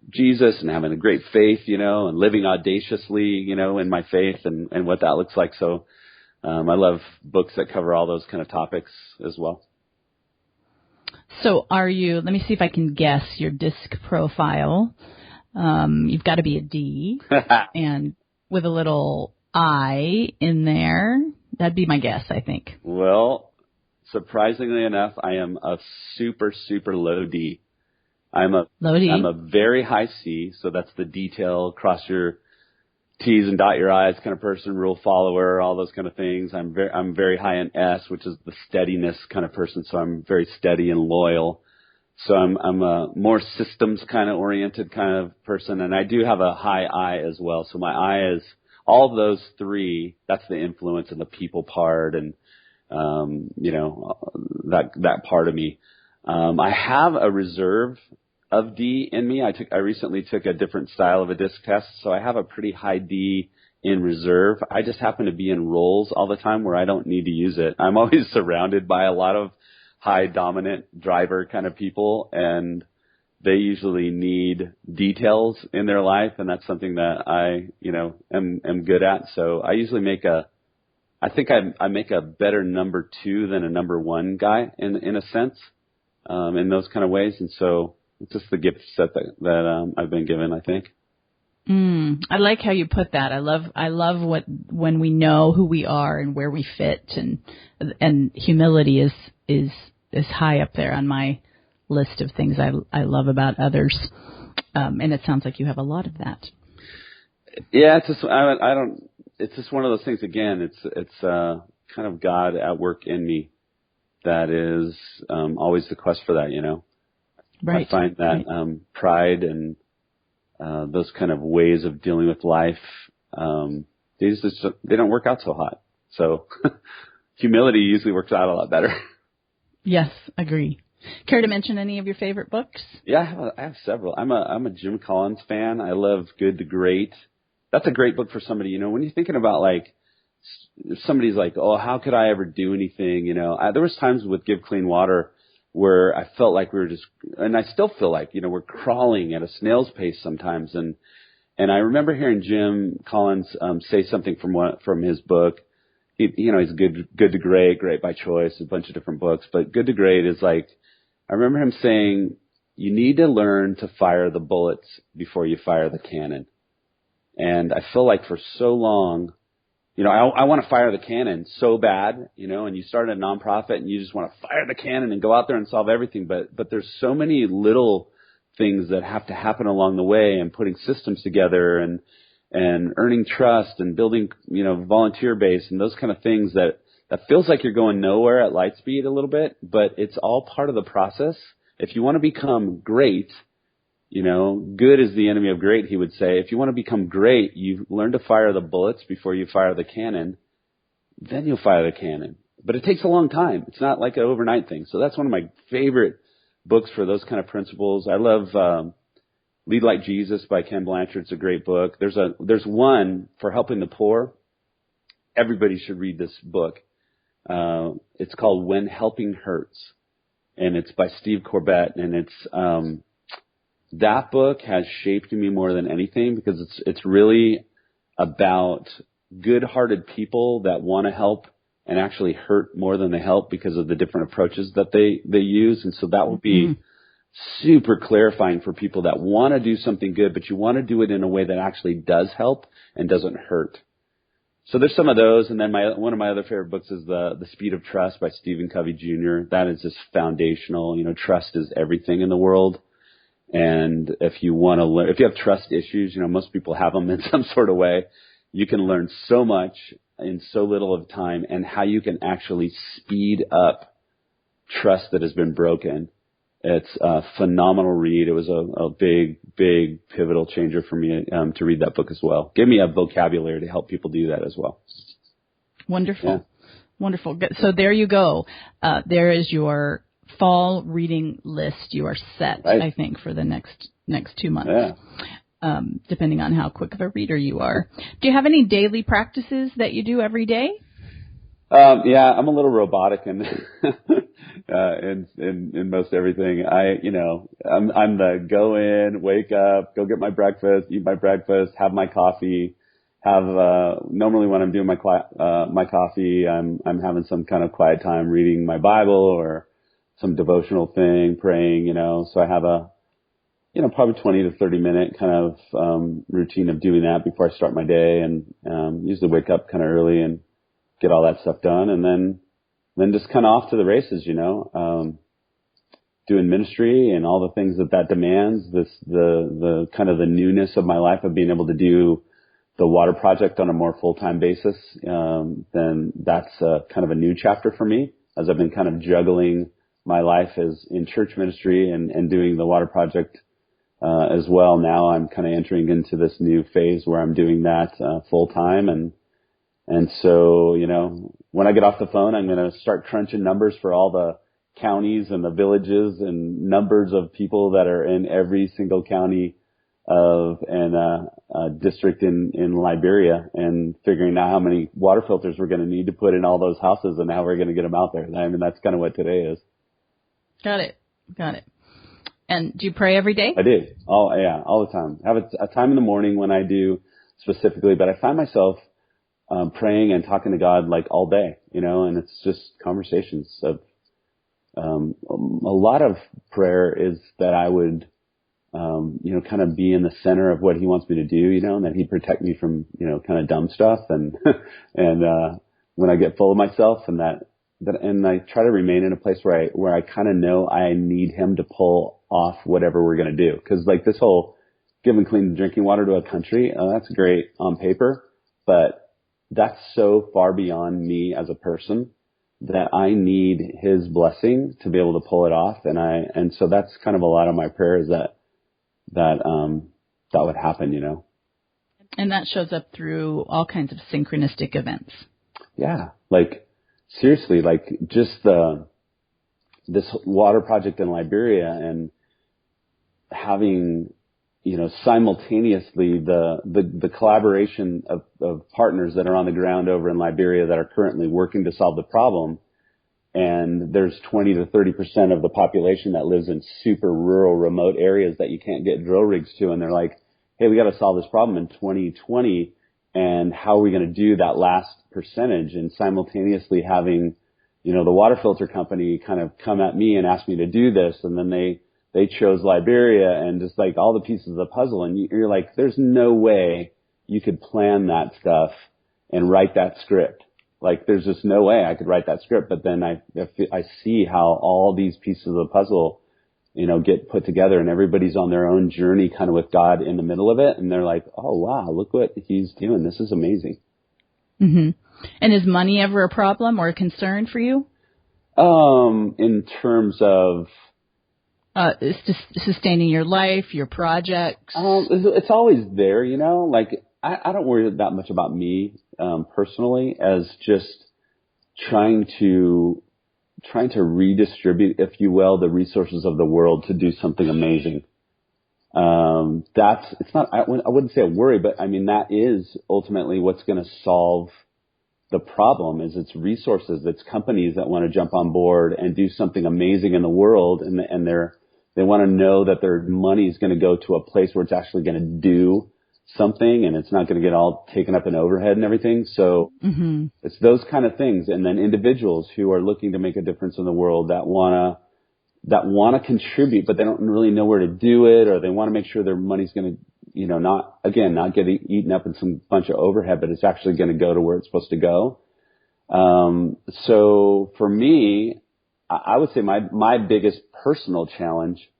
Jesus and having a great faith, and living audaciously, in my faith and what that looks like. So I love books that cover all those kind of topics as well. So let me see if I can guess your DISC profile. You've got to be a D and with a little I in there. That'd be my guess, I think. Well, surprisingly enough, I am a super, super low D. I'm a very high C, so that's the detail, cross your T's and dot your I's kind of person, rule follower, all those kind of things. I'm very high in S, which is the steadiness kind of person, so I'm very steady and loyal. So I'm a more systems kind of oriented kind of person, and I do have a high I as well. So my I is all of those three. That's the influence and the people part, and that part of me. I have a reserve of D in me. I recently took a different style of a DISC test, so I have a pretty high D in reserve. I just happen to be in roles all the time where I don't need to use it. I'm always surrounded by a lot of high dominant driver kind of people, and they usually need details in their life, and that's something that I, am good at. So I usually I think I make a better number 2 than a number 1 guy in a sense, in those kind of ways. And so it's just the gift set that I've been given, I think. I like how you put that. I love when we know who we are and where we fit, and humility is high up there on my list of things I love about others. And it sounds like you have a lot of that. Yeah, it's just it's just one of those things. Again, it's kind of God at work in me that is always the quest for that. Right. I find that pride and those kind of ways of dealing with life, they don't work out so hot. So humility usually works out a lot better. Yes, agree. Care to mention any of your favorite books? Yeah, I have several. I'm a Jim Collins fan. I love Good to Great. That's a great book for somebody, when you're thinking about like, somebody's like, oh, how could I ever do anything? There was times with Give Clean Water where I felt like we were and I still feel like, we're crawling at a snail's pace sometimes. And And I remember hearing Jim Collins say something from his book. He's Good to Great, Great by Choice, a bunch of different books. But Good to Great is like, I remember him saying, you need to learn to fire the bullets before you fire the cannon. And I feel like for so long, I want to fire the cannon so bad, and you start a nonprofit and you just want to fire the cannon and go out there and solve everything. But there's so many little things that have to happen along the way, and putting systems together and earning trust and building, volunteer base and those kind of things that feels like you're going nowhere at light speed a little bit, but it's all part of the process. If you want to become great, good is the enemy of great, he would say. If you want to become great, you learn to fire the bullets before you fire the cannon. Then you'll fire the cannon. But it takes a long time. It's not like an overnight thing. So that's one of my favorite books for those kind of principles. I love Lead Like Jesus by Ken Blanchard. It's a great book. There's one for helping the poor. Everybody should read this book. It's called When Helping Hurts, and it's by Steve Corbett. And it's that book has shaped me more than anything, because it's really about good-hearted people that want to help and actually hurt more than they help because of the different approaches that they use. And so that will be super clarifying for people that want to do something good, but you want to do it in a way that actually does help and doesn't hurt. So there's some of those. And then one of my other favorite books is The Speed of Trust by Stephen Covey Jr. That is just foundational. Trust is everything in the world. And if you want to learn, if you have trust issues, most people have them in some sort of way, you can learn so much in so little of time, and how you can actually speed up trust that has been broken. It's a phenomenal read. It was a big, big pivotal changer for me to read that book as well. Gave me a vocabulary to help people do that as well. Wonderful. Yeah. Wonderful. So there you go. There is your fall reading list. You are set, right, I think, for the next 2 months, depending on how quick of a reader you are. Do you have any daily practices that you do every day? Yeah, I'm a little robotic in most everything. I'm the go in, wake up, go get my breakfast, eat my breakfast, have my coffee. Normally when I'm doing my coffee, I'm having some kind of quiet time reading my Bible or some devotional thing, praying, so I have a, probably 20 to 30 minute kind of, routine of doing that before I start my day, and, usually wake up kind of early and get all that stuff done. And then just kind of off to the races, doing ministry and all the things that demands, the kind of the newness of my life of being able to do the water project on a more full-time basis. Then that's kind of a new chapter for me, as I've been kind of juggling my life as in church ministry and doing the water project as well. Now I'm kind of entering into this new phase where I'm doing that full time, and so when I get off the phone, I'm going to start crunching numbers for all the counties and the villages and numbers of people that are in every single county of district in Liberia, and figuring out how many water filters we're going to need to put in all those houses and how we're going to get them out there. I mean, that's kind of what today is. Got it. And do you pray every day? I do. All the time. I have a time in the morning when I do specifically, but I find myself praying and talking to God like all day, and it's just conversations of a lot of prayer is that I would kind of be in the center of what he wants me to do, and that he'd protect me from, kind of dumb stuff and when I get full of myself, and I try to remain in a place where I kind of know I need him to pull off whatever we're going to do. Cause like this whole giving clean drinking water to a country, that's great on paper, but that's so far beyond me as a person that I need his blessing to be able to pull it off. And so that's kind of a lot of my prayers that would happen, And that shows up through all kinds of synchronistic events. Yeah. Like seriously, like just this water project in Liberia, and having, simultaneously the collaboration of partners that are on the ground over in Liberia that are currently working to solve the problem. And there's 20 to 30% of the population that lives in super rural, remote areas that you can't get drill rigs to. And they're like, hey, we got to solve this problem in 2020, and how are we going to do that last percentage? And simultaneously having, you know, the water filter company kind of come at me and ask me to do this, and then they chose Liberia, and just like all the pieces of the puzzle, and you're like, there's no way you could plan that stuff and write that script. Like, there's just no way I could write that script. But then I see how all these pieces of the puzzle, you know, get put together, and everybody's on their own journey kind of with God in the middle of it. And they're like, oh, wow, look what he's doing. This is amazing. Mm-hmm. And is money ever a problem or a concern for you? In terms of sustaining your life, your projects? It's always there, you know, like I don't worry that much about me, personally, as just trying to redistribute, if you will, the resources of the world to do something amazing. It's not, I wouldn't say a worry, but I mean, that is ultimately what's going to solve the problem. Is it's resources, it's companies that want to jump on board and do something amazing in the world, and they want to know that their money is going to go to a place where it's actually going to do something, and it's not going to get all taken up in overhead and everything. So It's those kind of things. And then individuals who are looking to make a difference in the world that want to contribute, but they don't really know where to do it, or they want to make sure their money's going to, you know, not get eaten up in some bunch of overhead, but it's actually going to go to where it's supposed to go. So for me, I would say my biggest personal challenge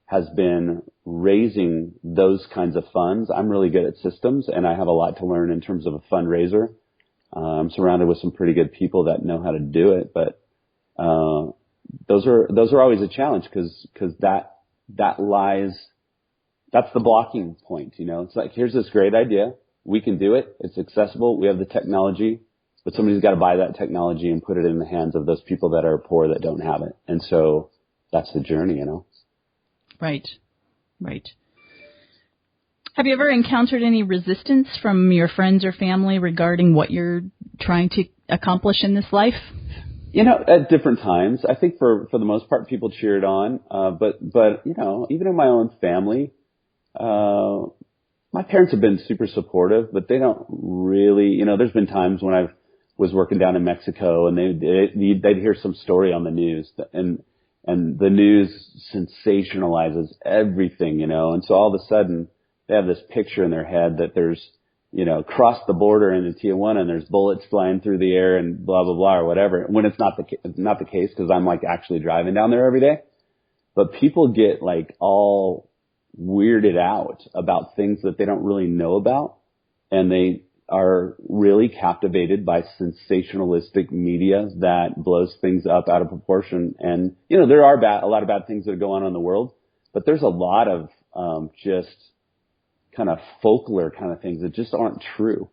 has been raising those kinds of funds. I'm really good at systems, and I have a lot to learn in terms of a fundraiser. I'm surrounded with some pretty good people that know how to do it, but those are always a challenge, because that's the blocking point. You know, it's like, here's this great idea, we can do it, it's accessible, we have the technology, but somebody's got to buy that technology and put it in the hands of those people that are poor that don't have it. And so that's the journey, you know. Right. Have you ever encountered any resistance from your friends or family regarding what you're trying to accomplish in this life? You know, at different times. I think for the most part, people cheered on. But you know, even in my own family, my parents have been super supportive, but they don't really, you know, there's been times when I was working down in Mexico, and they'd hear some story on the news, and the news sensationalizes everything, you know, and so all of a sudden they have this picture in their head that there's, you know, cross the border into Tijuana and there's bullets flying through the air and blah, blah, blah, or whatever, when it's not the case, because I'm like actually driving down there every day. But people get like all weirded out about things that they don't really know about, and they are really captivated by sensationalistic media that blows things up out of proportion. And, you know, there are a lot of bad things that go on in the world, but there's a lot of just kind of folklore kind of things that just aren't true.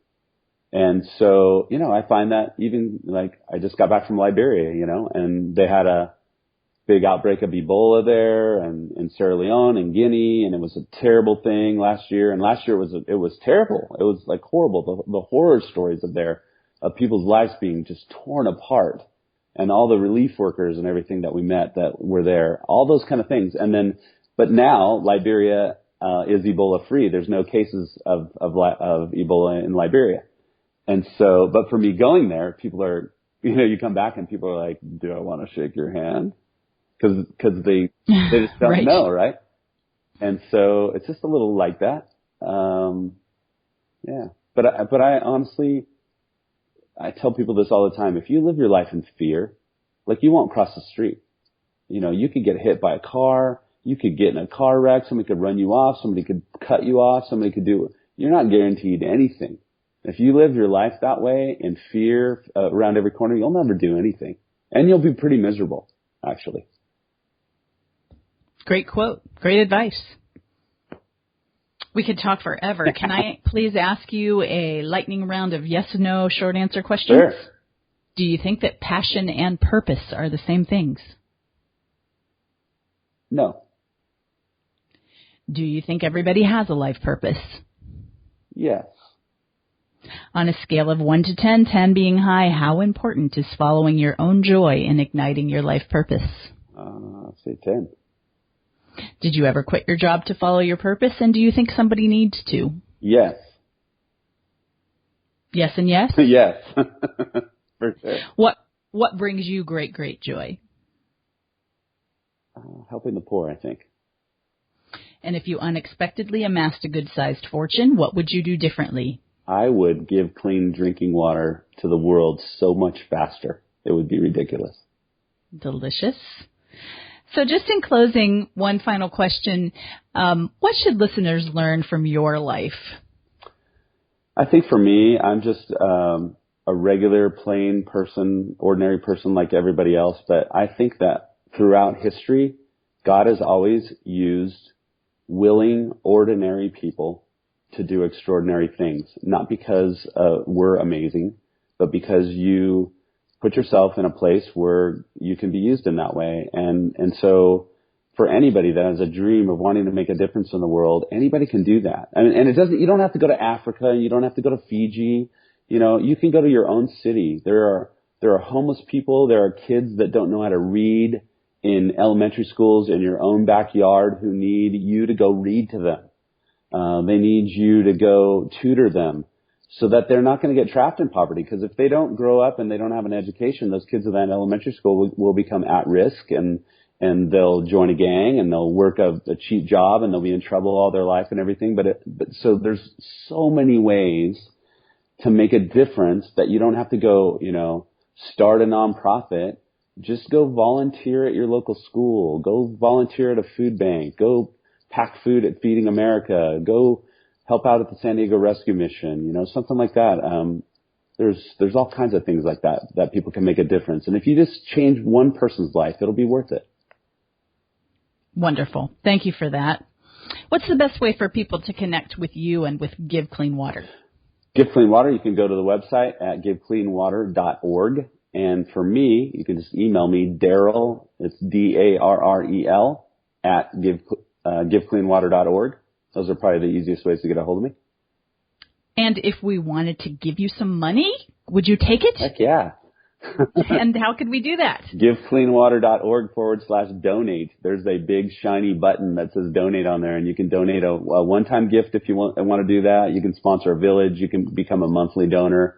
And so, you know, I find that even like I just got back from Liberia, you know, and they had a big outbreak of Ebola there, and in Sierra Leone and Guinea, and it was a terrible thing last year. And last year it was terrible. It was like horrible. The horror stories of people's lives being just torn apart, and all the relief workers and everything that we met that were there, all those kind of things. And then, but now Liberia is Ebola free. There's no cases of Ebola in Liberia. And so, but for me going there, people are, you know, you come back and people are like, do I want to shake your hand? Because they just don't right. know, right? And so it's just a little like that. Yeah. But I honestly, I tell people this all the time. If you live your life in fear, like, you won't cross the street. You know, you could get hit by a car. You could get in a car wreck. Somebody could run you off. Somebody could cut you off. Somebody could you're not guaranteed anything. If you live your life that way in fear around every corner, you'll never do anything. And you'll be pretty miserable, actually. Great quote. Great advice. We could talk forever. Can I please ask you a lightning round of yes/no short answer questions? Sure. Do you think that passion and purpose are the same things? No. Do you think everybody has a life purpose? Yes. On a scale of 1 to 10, 10 being high, how important is following your own joy and igniting your life purpose? I'll say 10. Did you ever quit your job to follow your purpose, and do you think somebody needs to? Yes. Yes and yes? Yes. For sure. What brings you great joy? Helping the poor, I think. And if you unexpectedly amassed a good-sized fortune, what would you do differently? I would give clean drinking water to the world so much faster. It would be ridiculous. Delicious. So just in closing, one final question. What should listeners learn from your life? I think for me, I'm just a regular, plain person, ordinary person like everybody else. But I think that throughout history, God has always used willing, ordinary people to do extraordinary things. Not because we're amazing, but because you put yourself in a place where you can be used in that way. And so for anybody that has a dream of wanting to make a difference in the world, anybody can do that. And it doesn't, you don't have to go to Africa. You don't have to go to Fiji. You know, you can go to your own city. There are homeless people. There are kids that don't know how to read in elementary schools in your own backyard who need you to go read to them. They need you to go tutor them, so that they're not going to get trapped in poverty. Because if they don't grow up and they don't have an education, those kids in that elementary school will become at risk, and they'll join a gang, and they'll work a cheap job, and they'll be in trouble all their life and everything. But so there's so many ways to make a difference that you don't have to go, start a nonprofit. Just go volunteer at your local school. Go volunteer at a food bank. Go pack food at Feeding America. Go help out at the San Diego Rescue Mission, something like that. There's all kinds of things like that people can make a difference. And if you just change one person's life, it'll be worth it. Wonderful. Thank you for that. What's the best way for people to connect with you and with Give Clean Water? Give Clean Water, you can go to the website at givecleanwater.org. And for me, you can just email me, Darrel, it's Darrel, at givecleanwater.org. Those are probably the easiest ways to get a hold of me. And if we wanted to give you some money, would you take it? Heck yeah. And how could we do that? Givecleanwater.org/donate. There's a big shiny button that says donate on there, and you can donate a one-time gift if you want to do that. You can sponsor a village. You can become a monthly donor.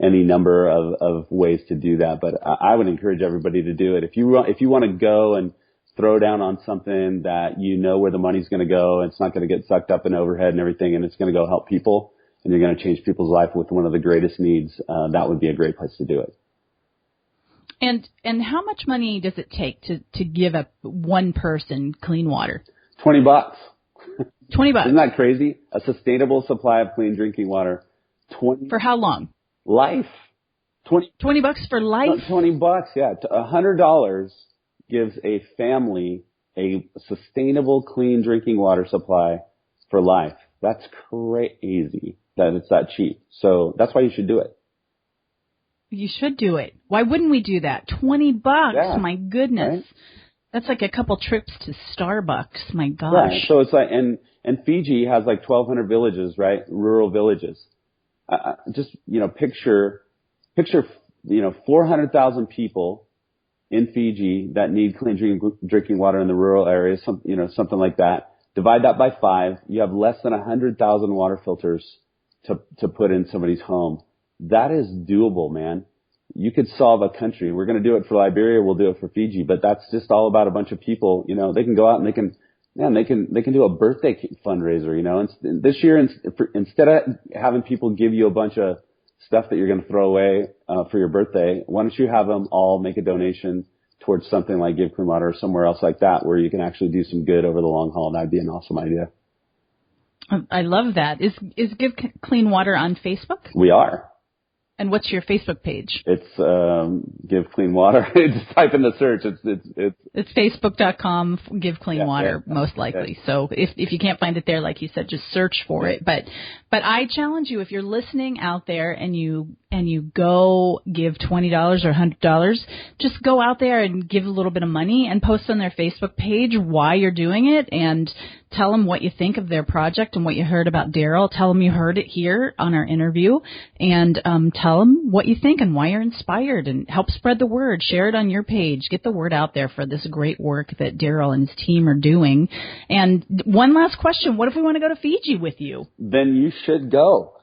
Any number of ways to do that. But I would encourage everybody to do it. If you want to go and throw down on something that you know where the money's going to go, and it's not going to get sucked up in overhead and everything, and it's going to go help people, and you're going to change people's life with one of the greatest needs, that would be a great place to do it. And how much money does it take to give up one person clean water? $20. $20. Isn't that crazy? A sustainable supply of clean drinking water. For how long? Life. $20 for life? $20, yeah. $100 gives a family a sustainable, clean drinking water supply for life. That's crazy that it's that cheap. So that's why you should do it. You should do it. Why wouldn't we do that? $20. Yeah. My goodness. Right? That's like a couple trips to Starbucks. My gosh. Right. So it's like, and Fiji has like 1,200 villages, right? Rural villages. Just, picture, 400,000 people in Fiji that need clean drinking water in the rural areas, something like that. Divide that by 5. You have less than 100,000 water filters to put in somebody's home. That is doable, man. You could solve a country. We're going to do it for Liberia. We'll do it for Fiji, but that's just all about a bunch of people. They can go out and they can do a birthday fundraiser, And this year, instead of having people give you a bunch of stuff that you're going to throw away for your birthday, why don't you have them all make a donation towards something like Give Clean Water or somewhere else like that, where you can actually do some good over the long haul? That'd be an awesome idea. I love that. Is Give Clean Water on Facebook? We are. And what's your Facebook page? It's Give Clean Water. Just type in the search. It's facebook.com Give Clean Water, most likely. Yeah. So if you can't find it there, like you said, just search for it. But I challenge you, if you're listening out there and you and you go give $20 or $100, just go out there and give a little bit of money and post on their Facebook page why you're doing it, and tell them what you think of their project and what you heard about Darrel. Tell them you heard it here on our interview, and tell them what you think and why you're inspired, and help spread the word. Share it on your page. Get the word out there for this great work that Darrel and his team are doing. And one last question. What if we want to go to Fiji with you? Then you should go.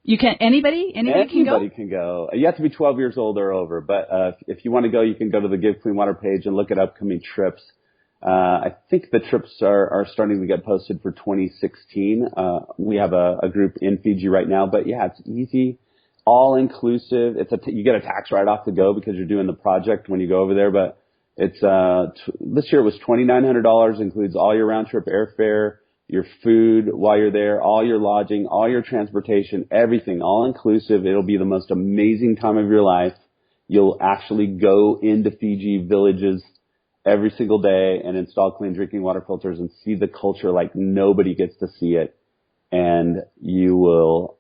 You can, anybody can go? Anybody can go. You have to be 12 years old or over, but if you want to go, you can go to the Give Clean Water page and look at upcoming trips. I think the trips are starting to get posted for 2016. We have a group in Fiji right now, but yeah, it's easy, all inclusive. You get a tax write-off to go because you're doing the project when you go over there, but it's this year it was $2,900, includes all your round trip airfare, your food while you're there, all your lodging, all your transportation, everything, all inclusive. It'll be the most amazing time of your life. You'll actually go into Fiji villages every single day and install clean drinking water filters and see the culture like nobody gets to see it. And you will...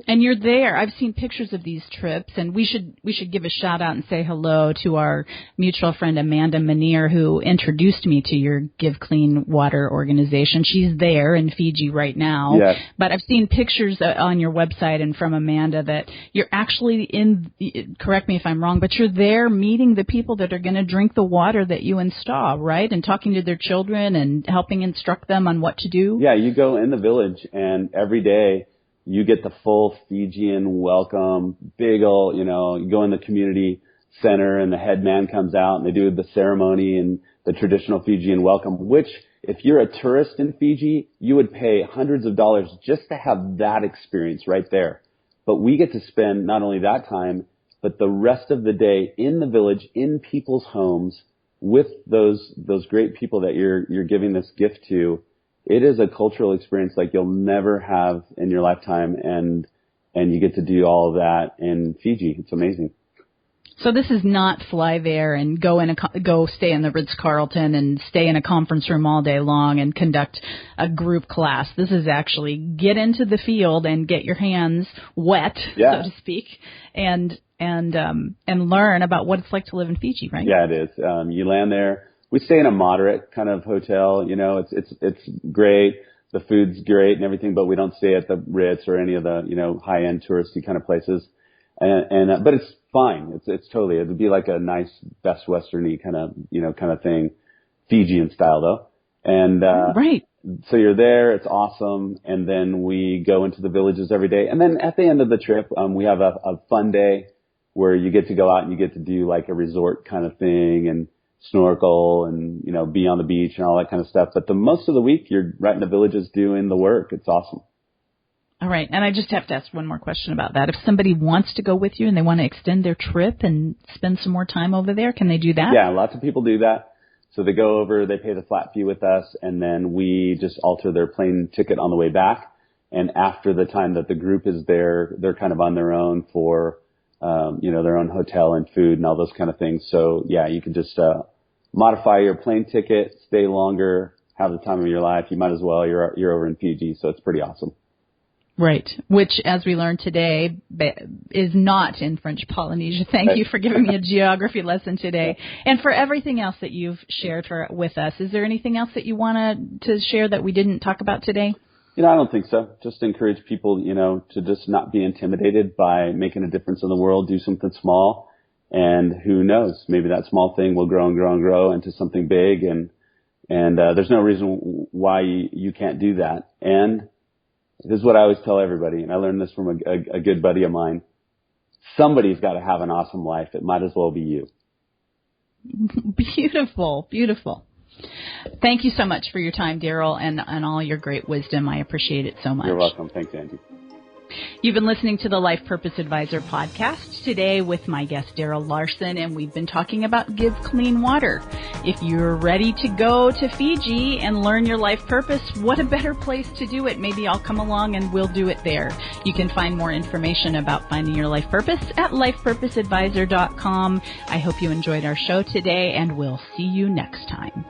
And you're there. I've seen pictures of these trips, and we should give a shout out and say hello to our mutual friend Amanda Manier, who introduced me to your Give Clean Water organization. She's there in Fiji right now. Yes. But I've seen pictures on your website and from Amanda that you're actually correct me if I'm wrong, but you're there meeting the people that are going to drink the water that you install, right? And talking to their children and helping instruct them on what to do. Yeah, you go in the village, and every day you get the full Fijian welcome, big old, you go in the community center and the head man comes out and they do the ceremony and the traditional Fijian welcome, which if you're a tourist in Fiji, you would pay hundreds of dollars just to have that experience right there. But we get to spend not only that time, but the rest of the day in the village, in people's homes with those great people that you're giving this gift to. It is a cultural experience like you'll never have in your lifetime, and you get to do all of that in Fiji. It's amazing. So this is not fly there and go stay in the Ritz-Carlton and stay in a conference room all day long and conduct a group class. This is actually get into the field and get your hands wet, so to speak, and learn about what it's like to live in Fiji, right? Yeah, it is. You land there. We stay in a moderate kind of hotel. It's great. The food's great and everything, but we don't stay at the Ritz or any of the, high-end touristy kind of places. But it's fine. It's totally, it'd be like a nice Best Western-y kind of thing. Fijian style though. And, right. So you're there. It's awesome. And then we go into the villages every day. And then at the end of the trip, we have a fun day where you get to go out and you get to do like a resort kind of thing and snorkel and, be on the beach and all that kind of stuff. But the most of the week, you're right in the villages doing the work. It's awesome. All right. And I just have to ask one more question about that. If somebody wants to go with you and they want to extend their trip and spend some more time over there, can they do that? Yeah, lots of people do that. So they go over, they pay the flat fee with us, and then we just alter their plane ticket on the way back. And after the time that the group is there, they're kind of on their own for their own hotel and food and all those kind of things. So yeah, you can just modify your plane ticket, stay longer, have the time of your life. You might as well. You're over in Fiji, so it's pretty awesome. Right, which, as we learned today, is not in French Polynesia. Thank you for giving me a geography lesson today. And for everything else that you've shared with us, is there anything else that you want to share that we didn't talk about today? I don't think so. Just encourage people, to just not be intimidated by making a difference in the world. Do something small, and who knows? Maybe that small thing will grow and grow and grow into something big. And there's no reason why you can't do that. And this is what I always tell everybody, and I learned this from a good buddy of mine. Somebody's got to have an awesome life. It might as well be you. Beautiful, beautiful. Thank you so much for your time, Darrel, and all your great wisdom. I appreciate it so much. You're welcome. Thanks, Angie. You've been listening to the Life Purpose Advisor podcast today with my guest, Darrel Larson, and we've been talking about Give Clean Water. If you're ready to go to Fiji and learn your life purpose, what a better place to do it. Maybe I'll come along and we'll do it there. You can find more information about finding your life purpose at lifepurposeadvisor.com. I hope you enjoyed our show today, and we'll see you next time.